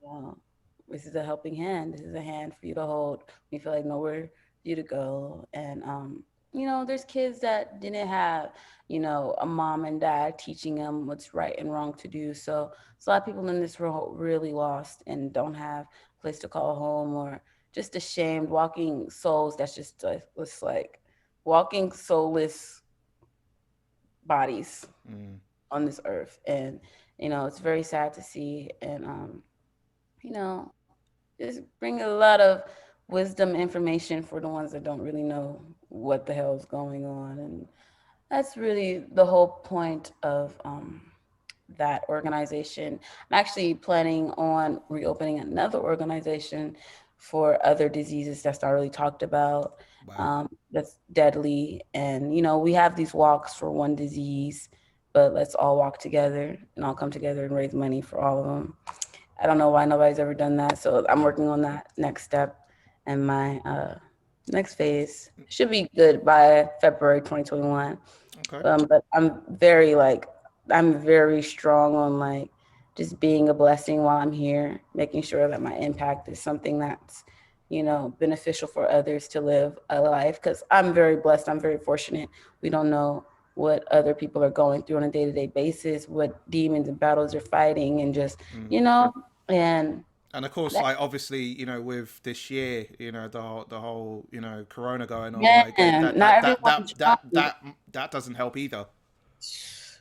this is a helping hand. This is a hand for you to hold when you feel like nowhere for you to go. And there's kids that didn't have a mom and dad teaching them what's right and wrong to do. So a lot of people in this world really lost and don't have place to call home or just ashamed walking souls that's just was like walking soulless bodies mm. on this earth. And it's very sad to see. And you know just bring a lot of wisdom information for the ones that don't really know what the hell is going on. And that's really the whole point of that organization. I'm actually planning on reopening another organization for other diseases that's not really talked about. Wow. That's deadly, and we have these walks for one disease, but let's all walk together and all come together and raise money for all of them. I don't know why nobody's ever done that, so I'm working on that next step, and my next phase should be good by February 2021. Okay. But I'm very strong on like just being a blessing while I'm here, making sure that my impact is something that's beneficial for others to live a life. Because I'm very blessed, I'm very fortunate. We don't know what other people are going through on a day-to-day basis, what demons and battles they're fighting, and just Mm. you know, and And of course, that like obviously, with this year, the whole Corona going on, like man, not everyone's strong. that doesn't help either.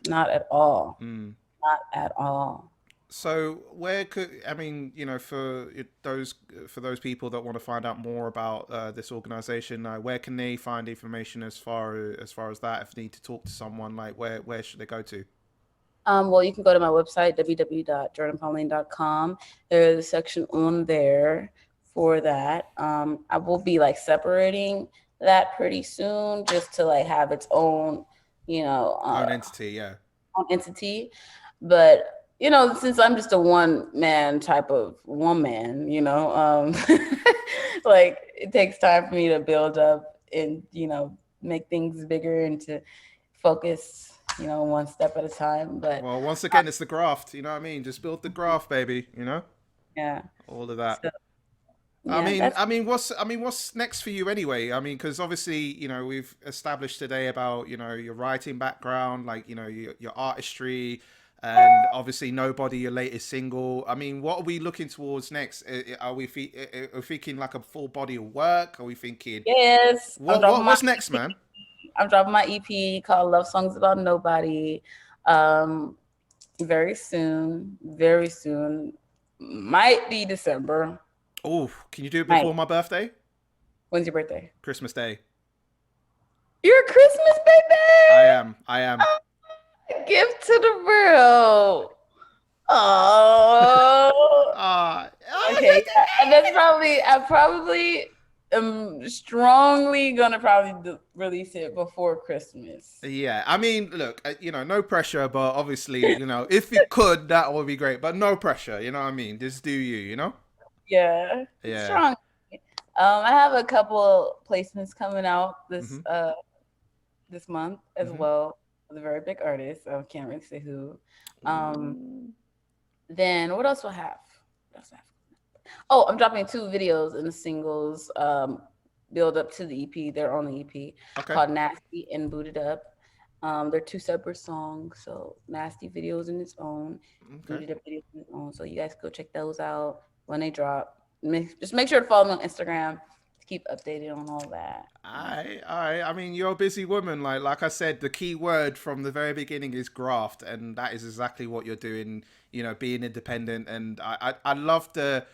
Not at all. Mm. Not at all. So where could I mean, for those people that want to find out more about this organization, where can they find information as far as that? If they need to talk to someone, like where should they go to? Well, you can go to my website, www.jourdinpauline.com. There's a section on there for that. I will be like separating that pretty soon just to like have its own, you know, Own uh, entity, yeah. own entity. But since I'm just a one man type of woman, like it takes time for me to build up and, make things bigger and to focus, one step at a time. But Well, once again, it's the graft. You know what I mean? Just build the graft, baby. yeah, All of that. so yeah, that's What's next for you anyway? I mean, because obviously, we've established today about your writing background, like your artistry, and obviously, nobody, your latest single. I mean, what are we looking towards next? Are we thinking like a full body of work? Are we thinking yes. what's next, man? I'm dropping my EP called Love Songs About Nobody. Um, very soon, very soon. Might be December. Oh, can you do it Might. before my birthday? When's your birthday? Christmas Day. Your Christmas I birthday? am. I am. Gift to the world. Oh. Ah, Okay. Yeah. And that's probably I probably am strongly gonna probably release it before Christmas. yeah. I mean, look, no pressure, but obviously, if you could, that would be great. But no pressure. You know what I mean? Just do you? Yeah. Yeah. Strong. I have a couple placements coming out Mhm. this month as Mhm. well with a very big artist. I can't really say who. Um, Ooh. then what else do I have? What else do I have? Oh, I'm dropping two videos and the singles build up to the EP. They're on the EP Okay. called Nasty and Booted Up. They're two separate songs. So Nasty videos in its own, Okay. Booted Up videos in its own. So you guys go check those out when they drop. Just make sure to follow me on Instagram to keep updated on all that. I mean, you're a busy woman. Like I said, the key word from the very beginning is graft, and that is exactly what you're doing. Being independent, and I love the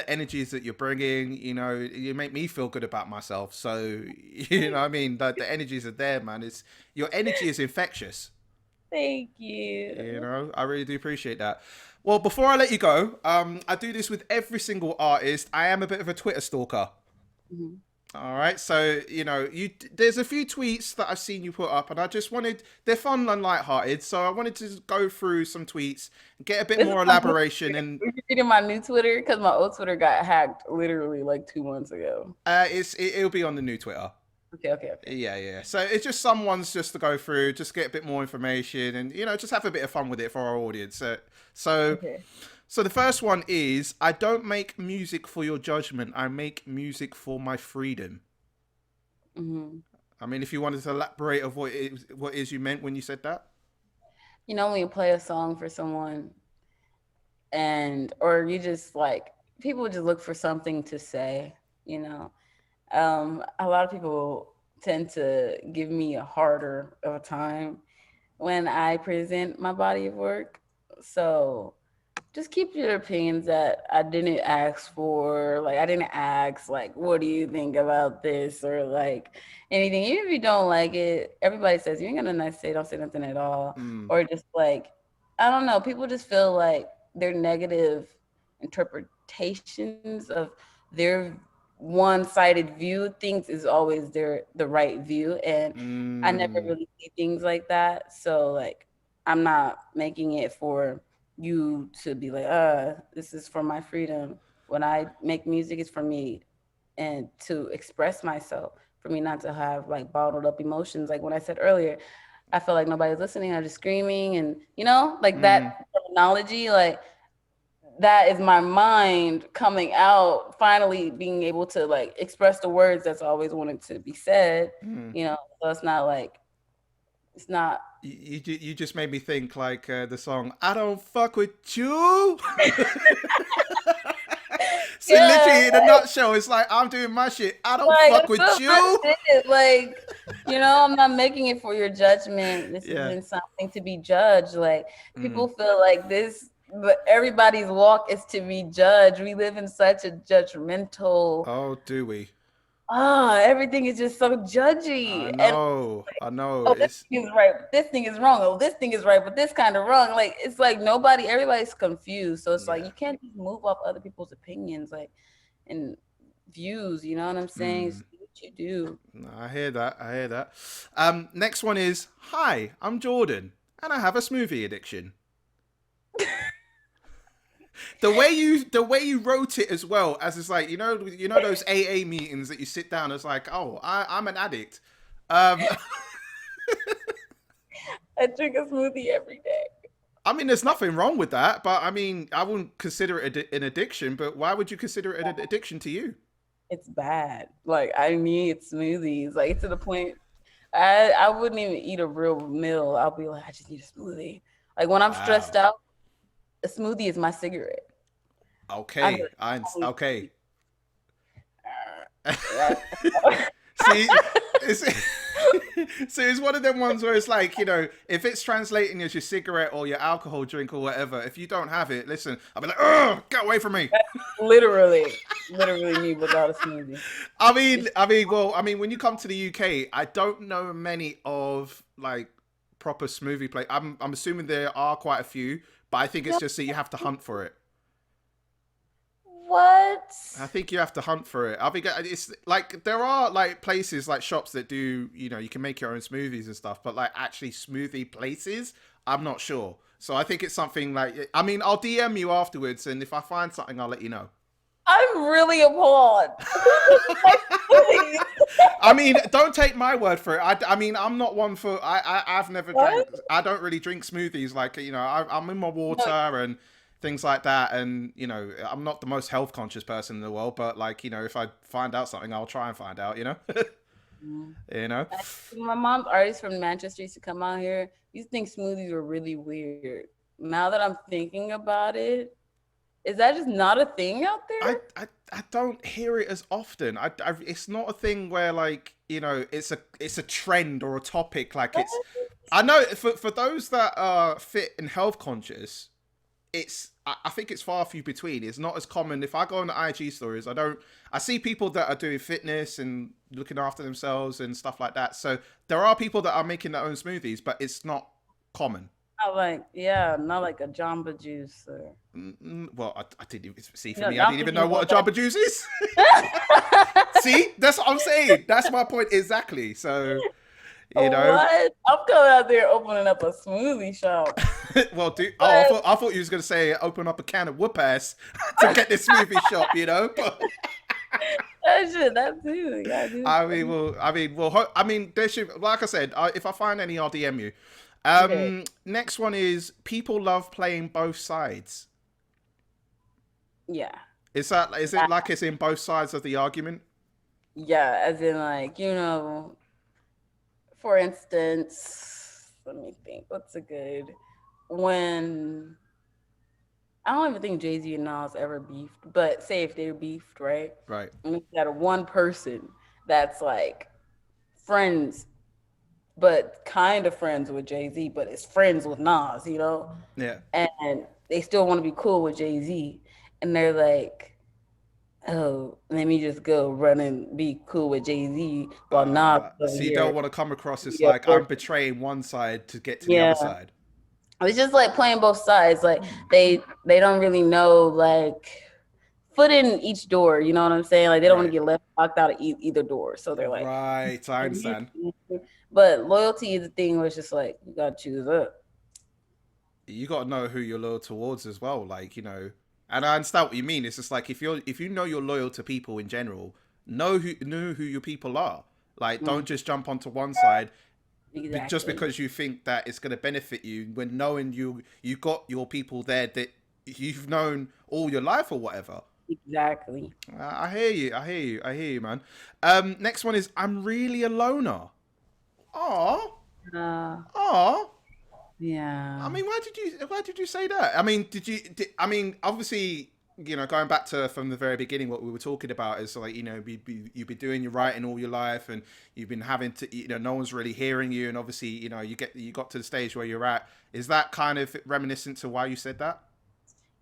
energies that you're bringing. You make me feel good about myself. So what I mean, the energies are there, man. It's your energy is infectious. Thank you. I really do appreciate that. Well, before I let you go, I do this with every single artist. I am a bit of a Twitter stalker. Mhm. All right, so there's a few tweets that I've seen you put up, and I just wanted they're fun and lighthearted, so I wanted to go through some tweets, get a bit This is more my new elaboration, Twitter. and Are you reading my new Twitter? Because my old Twitter got hacked literally like 2 months ago. it'll be on the new Twitter. Okay, okay, okay. Yeah, yeah. So it's just some ones just to go through, just get a bit more information, and just have a bit of fun with it for our audience. So, Okay. so the first one is: I don't make music for your judgment. I make music for my freedom. Hmm. I mean, if you wanted to elaborate of what is you meant when you said that. When you play a song for someone or you just like, people just look for something to say, you know. A lot of people tend to give me a harder of a time when I present my body of work. So just keep your opinions that I didn't ask for. Like I didn't ask like, what do you think about this or like anything. Even if you don't like it, everybody says you ain't got nothing nice to say. Don't say nothing at all. Mm, Or just like, I don't know. People just feel like their negative interpretations of their one-sided view things is always the right view, and I never mm, really see things like that. So like, I'm not making it for you to be like, this is for my freedom. When I make music, it's for me and to express myself, for me not to have like bottled up emotions. Like when I said earlier, I feel like nobody's listening. I'm just screaming, and like mm. that terminology, like that is my mind coming out, finally being able to like express the words that's always wanted to be said. Mm. So it's not like it's not. You just made me think like the song "I Don't Fuck with You." So Yeah, literally in a nutshell, it's like I'm doing my shit. I don't like fuck I'm with doing my you. shit. Like, I'm not making it for your judgment. This Yeah. isn't something to be judged. Like Mm. people feel like this, but everybody's walk is to be judged. We live in such a judgmental. Oh, do we? Everything is just so I judgy. And know. I know. oh, this It's thing is right, but this thing is wrong. Oh, this thing is right, but this kind of wrong. Like it's like everybody's confused. So it's like yeah. you can't just move up other people's opinions, like and views. You know what I'm saying? Mm. Just do what you do. No, I hear that. I hear that. Next one is: Hi, I'm Jordan, and I have a smoothie addiction. The way you wrote it as well, as it's like, those AA meetings that you sit down, it's like, oh, I'm an addict. Um, I drink a smoothie every day. I mean, there's nothing wrong with that, but I mean, I wouldn't consider it an addiction. But why would you consider it an addiction to you? It's bad. Like I need smoothies. Like to the point I wouldn't even eat a real meal. I'll be like, I just need a smoothie. Like when I'm stressed Wow. out, a smoothie is my cigarette. I'm Okay. always Okay. yeah. See, it's so it's one of them ones where it's like, if it's translating as your cigarette or your alcohol drink or whatever, if you don't have it, listen, I'll be like, oh, get away from me. Literally me without a smoothie. When you come to the UK, I don't know many of like proper smoothie place. I'm assuming there are quite a few, but I think it's No, just that you have to hunt for it. what? I think you have to hunt for it. I think it's like there are like places like shops that do, you can make your own smoothies and stuff, but like actually smoothie places, I'm not sure. So I think it's something like, I mean, I'll DM you afterwards, and if I find something, I'll let you know. I'm really appalled. Who doesn't like smoothies? I mean, don't take my word for it. I mean, I'm not one for. I've never drank. What? I don't really drink smoothies. Like, I'm in my water No, and things like that. And I'm not the most health conscious person in the world. But like, if I find out something, I'll try and find out. mm. You know. My mom's artist from Manchester used to come out here. Used to think smoothies were really weird. Now that I'm thinking about it, is that just not a thing out I, there? I don't hear it as often. It's not a thing where like it's a trend or a topic. Like What? it's. I know for those that are fit and health conscious, I think it's far few between. It's not as common. If I go on the IG stories, I see people that are doing fitness and looking after themselves and stuff like that. So there are people that are making their own smoothies, but it's not common. Not like, yeah, not like a Jamba Juice or Well, I didn't even see, for no me. I didn't Jamba even Juice. know what a Jamba Juice is. See, that's what I'm saying. That's my point exactly. So, you know, What? I'm coming out there opening up a smoothie shop. well, dude. Oh, I But thought I thought you was gonna say open up a can of whoop ass to get this smoothie shop. But that shit, that too. Yeah, dude. there should, like I said, if I find any, I'll DM you. Okay. Next one is people love playing both sides. Yeah. Is it Yeah. like it's in both sides of the argument? Yeah. As in, like, for instance, let me think. What's a good when I don't even think Jay Z and Nas ever beefed, but say if they're beefed, right? Right. And it's that one person that's like friends, but kind of friends with Jay Z, but is friends with Nas, Yeah. and they still want to be cool with Jay Z, and they're like, oh, let me just go run and be cool with Jay Z while Nas is over So you don't here. want to come across as Yeah, like I'm betraying one side to get to the other yeah. side. It's just like playing both sides. Like they don't really know like foot in each door. You know what I'm saying? Like they don't want to Right. get left locked out of either door. So they're like, Right. I understand. but loyalty is a thing where it's just like you gotta choose up. You got to know who you're loyal towards as well. Like, and I understand what you mean. It's just like if you know you're loyal to people in general, know who your people are. Like, Mm, don't just jump onto one side just exactly. because you think that it's going to benefit you, when knowing you got your people there that you've known all your life or whatever. Exactly. I hear you. I hear you. I hear you, man. Next one is I'm really a loner. Aw, Uh, aw. I yeah. mean, why did you say that? I mean, I mean, obviously, going back to from the very beginning, what we were talking about is like, you've been doing your writing all your life, and you've been having to, no one's really hearing you, and obviously, you got to the stage where you're at. Is that kind of reminiscent to why you said that?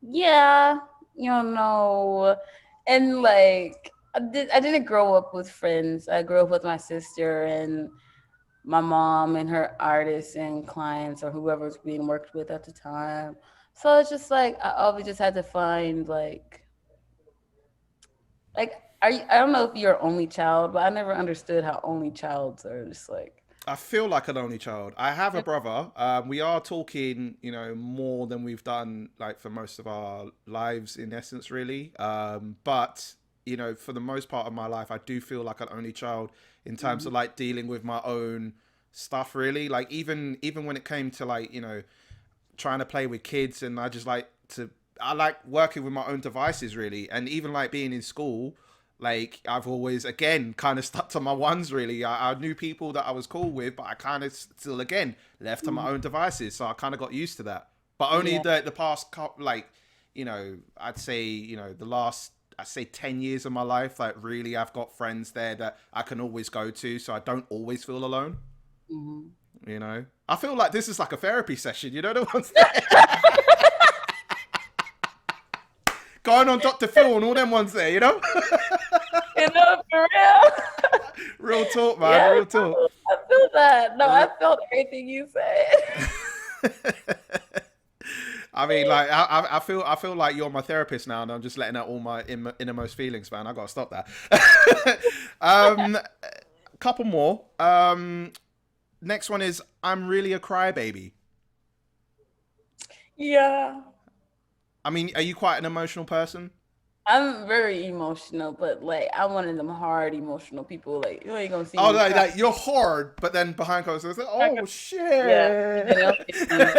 Yeah, and like I didn't grow up with friends. I grew up with my sister and my mom and her artists and clients or whoever was being worked with at the time. So it's just like I always just had to find like I don't know if you're an only child, but I never understood how only childs are just like I feel like an only child. I have a brother. We are talking, more than we've done like for most of our lives, in essence, really. But for the most part of my life, I do feel like an only child in terms Mhm. of like dealing with my own stuff. Really, like even when it came to like trying to play with kids, and I like working with my own devices, really, and even like being in school. Like I've always again kind of stuck to my ones, really. I knew people that I was cool with, but I kind of still again left to my Mhm. own devices, so I kind of got used to that. But only Yeah. the past couple, like I'd say the last, I say 10 years of my life, like really I've got friends there that I can always go to, so I don't always feel alone. Mhm. I feel like this is like a therapy session. The ones there going on Dr. Phil and all them ones there. For real. Real talk, man. Yes, Real talk. I feel that. No, I Re- felt everything you said. I mean, like, I feel like you're my therapist now, and I'm just letting out all my innermost feelings, man. I gotta stop that. Couple more. Next one is I'm really a crybaby. Yeah. I mean, are you quite an emotional person? I'm very emotional, but like I'm one of them hard emotional people. Like you ain't gonna see Oh, me like, cry. like you're hard, but then behind closed doors, like, oh Yeah, shit. and then like,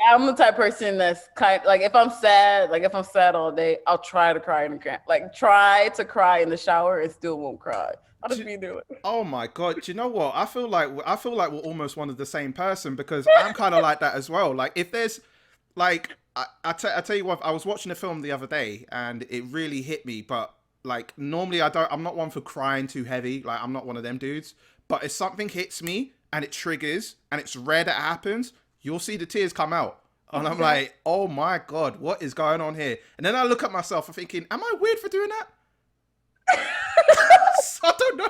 I'm the type of person that's kind like if I'm sad all day, I'll try to cry in the like try to cry in the shower and still won't cry. I'll just Do- be doing. oh my god! Do you know what? I feel like we're almost one of the same person, because I'm kind of like that as well. Like if there's like I tell you what, I was watching a film the other day and it really hit me. But like normally I'm not one for crying too heavy. Like I'm not one of them dudes. But if something hits me and it triggers and it's rare that it happens, you'll see the tears come out. And I'm Exactly. like, oh my god, what is going on here? And then I look at myself, I'm thinking, am I weird for doing that? I don't know.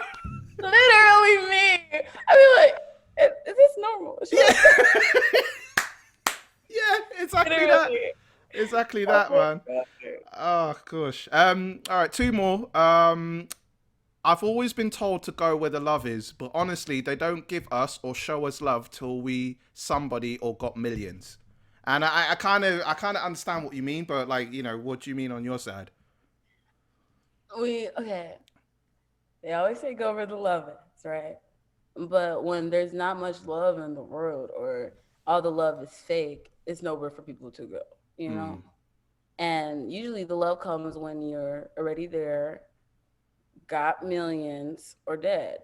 Literally me. I mean, like, is this normal? Should I cry? Yeah. Yeah, exactly that. Literally. Exactly Oh that, my man. god. Oh gosh. All right, two more. I've always been told to go where the love is, but honestly, they don't give us or show us love till we somebody or got millions. And I kind of understand what you mean, but like, what do you mean on your side? We okay. They always say go where the love is, right? But when there's not much love in the world or all the love is fake, it's nowhere for people to go, you know? Mm, And usually the love comes when you're already there, got millions, or dead.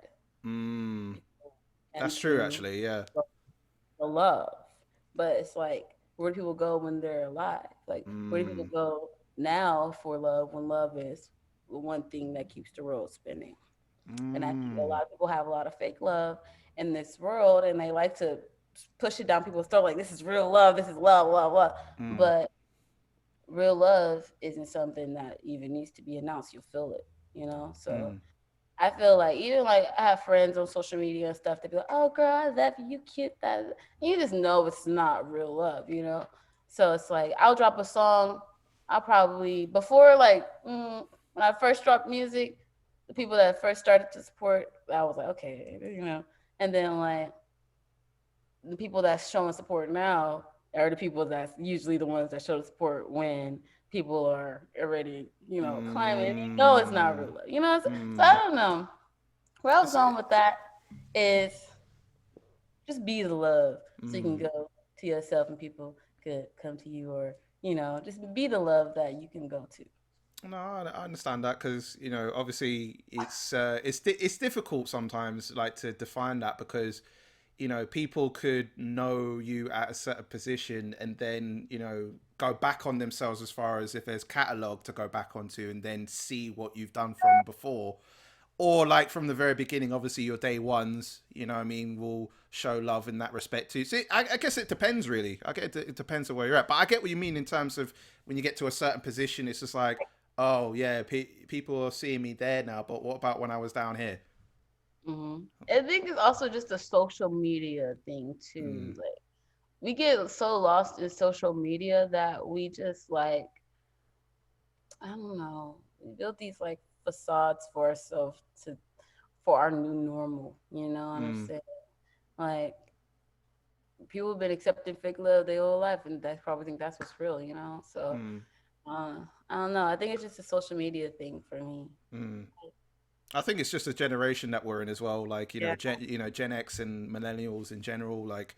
mm. And That's true, to actually. Yeah. the love. But it's like, where do people go when they're alive? Like, where do people Mm, go now for love when love is the one thing that keeps the world spinning? And I think a mm, lot of people have a lot of fake love in this world, and they like to push it down people's throat, like this is real love, this is love, love, love. mm, But real love isn't something that even needs to be announced. You'll feel it, you know. So mm. I feel like even like I have friends on social media and stuff. They be like, "Oh, girl, I love you. You cute." That you just know it's not real love, you know. So it's like I'll drop a song. I'll probably before like when I first dropped music, the people that first started to support, I was like, okay, you know. And then like the people that's showing support now are the people that's usually the ones that show the support when people are already, you know, climbing. You know, it's not Mm, real love, you know. So I mm. don't know. Where I was It's, going with that is just be the love so you can mm. go to yourself and people could come to you or, you know, just be the love that you can go to. No, I understand that, because obviously it's difficult sometimes, like, to define that, because people could know you at a certain position and then go back on themselves, as far as if there's catalog to go back onto, and then see what you've done from before, or like from the very beginning. Obviously your day ones, what I mean, will show love in that respect too. So I guess it depends, really. I get it depends on where you're at, but I get what you mean in terms of when you get to a certain position, it's just like, oh yeah, people are seeing me there now, but what about when I was down here? I think it's also just a social media thing too. Mm, Like we get so lost in social media that we just like I don't know. We build these like facades for ourselves to for our new normal. You know what I'm mm, saying? Like people have been accepting fake love their whole life, and they probably think that's what's real, you know. So Mm, I don't know. I think it's just a social media thing for me. mm. I think it's just a generation that we're in as well. Like Yeah. Gen X and millennials in general. Like,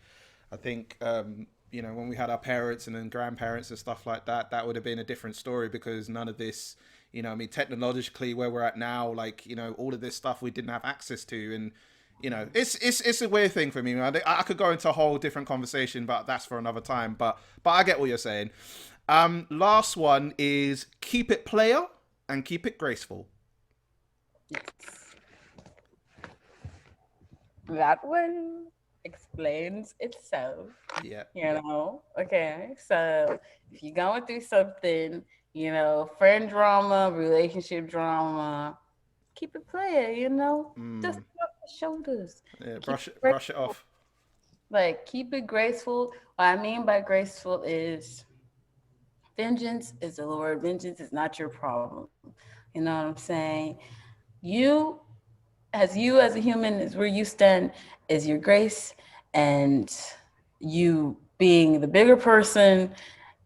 I think when we had our parents and then grandparents and stuff like that, that would have been a different story because none of this, I mean, technologically where we're at now, like all of this stuff we didn't have access to, and it's a weird thing for me. Man. I could go into a whole different conversation, but that's for another time. But I get what you're saying. Last one is keep it player and keep it graceful. Yes. That one explains itself, Yeah. Okay, so if you're going through something, friend drama, relationship drama, keep it playing, just Mm. drop the shoulders. Yeah, Keep brush it it, brush it graceful. off. Like, keep it graceful. What I mean by graceful is vengeance is the Lord. Vengeance is not your problem. You know what I'm saying? You as a human is where you stand is your grace, and you being the bigger person.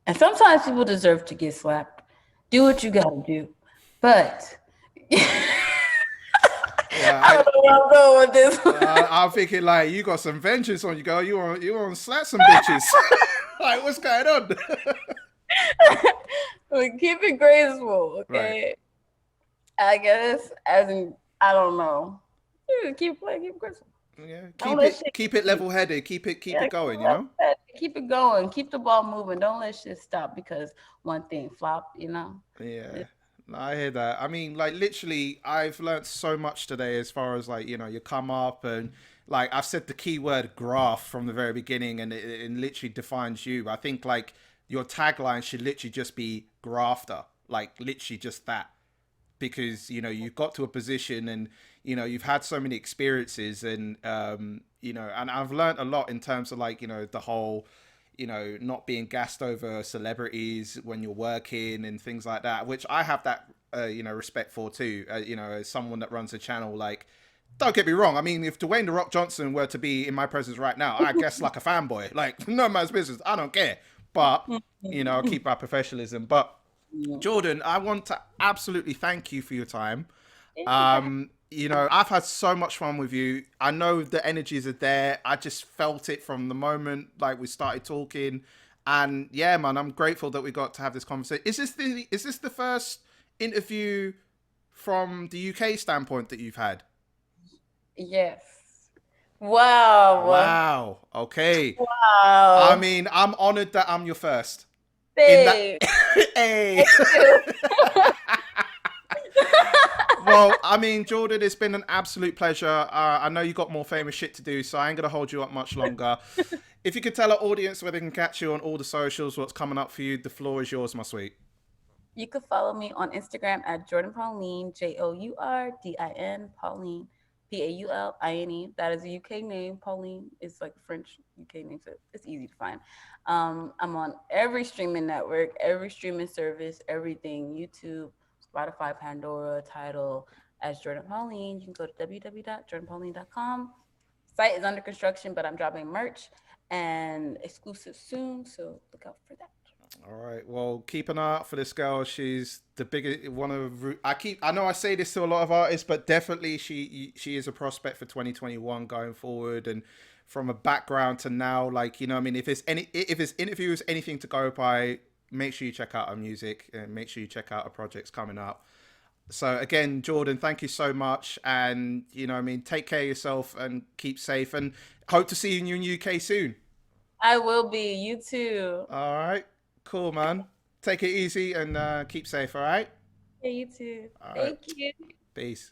And sometimes people deserve to get slapped. Do what you gotta do. But Yeah, I don't know where I'm going with this one. I'm thinking like you got some vengeance on you, girl. You want to slap some bitches. Like what's going on? But keep it graceful, Right. okay? I guess as in I don't know. Yeah, keep playing, keep it graceful. Yeah. Don't Keep let it shit keep get it to you. level headed. Keep Yeah, it keep going. keep it going. Keep the ball moving. Don't let shit stop because one thing flop. Yeah. No, I hear that. I mean, like literally, I've learned so much today as far as like you come up and like I've said the keyword graph from the very beginning, and it literally defines you. I think like your tagline should literally just be grafter, like literally just that. Because you've got to a position and you've had so many experiences and and I've learned a lot in terms of like the whole not being gassed over celebrities when you're working and things like that, which I have that respect for too, as someone that runs a channel. Like, don't get me wrong, I mean, if Dwayne the Rock Johnson were to be in my presence right now, I guess like a fanboy, like no man's business, I don't care. But I'll keep my professionalism. But Jordan, I want to absolutely thank you for your time. I've had so much fun with you. I know the energies are there. I just felt it from the moment like we started talking. And yeah, man, I'm grateful that we got to have this conversation. Is this the first interview from the UK standpoint that you've had? Yes. Wow. Wow. Okay. I Wow. mean, I'm honored that I'm your first. In that Thanks. hey. Thank you. Well, I mean, Jordan, it's been an absolute pleasure. I know you got more famous shit to do, so I ain't gonna hold you up much longer. If you could tell our audience where they can catch you on all the socials, what's coming up for you, the floor is yours, my sweet. You can follow me on Instagram at Jourdin Pauline, Jourdin Pauline, Pauline. That is a UK name. Pauline is like a French UK name, so it's easy to find. I'm on every streaming network, every streaming service, everything YouTube, Spotify, Pandora, Tidal as Jourdin Pauline. You can go to www.jordanpauline.com. Site is under construction, but I'm dropping merch and exclusive soon, so look out for that. All right. Well, keep an eye out for this girl. She's the biggest one of. I know I say this to a lot of artists, but definitely she is a prospect for 2021 going forward. And from a background to now, like I mean, if it's interviews anything to go by, make sure you check out her music and make sure you check out her projects coming up. So again, Jordan, thank you so much, and I mean, take care of yourself and keep safe, and hope to see you in UK soon. I will be. You too. All right, cool, man. Take it easy and keep safe. All right. Yeah, you too. All right. Thank you. Peace.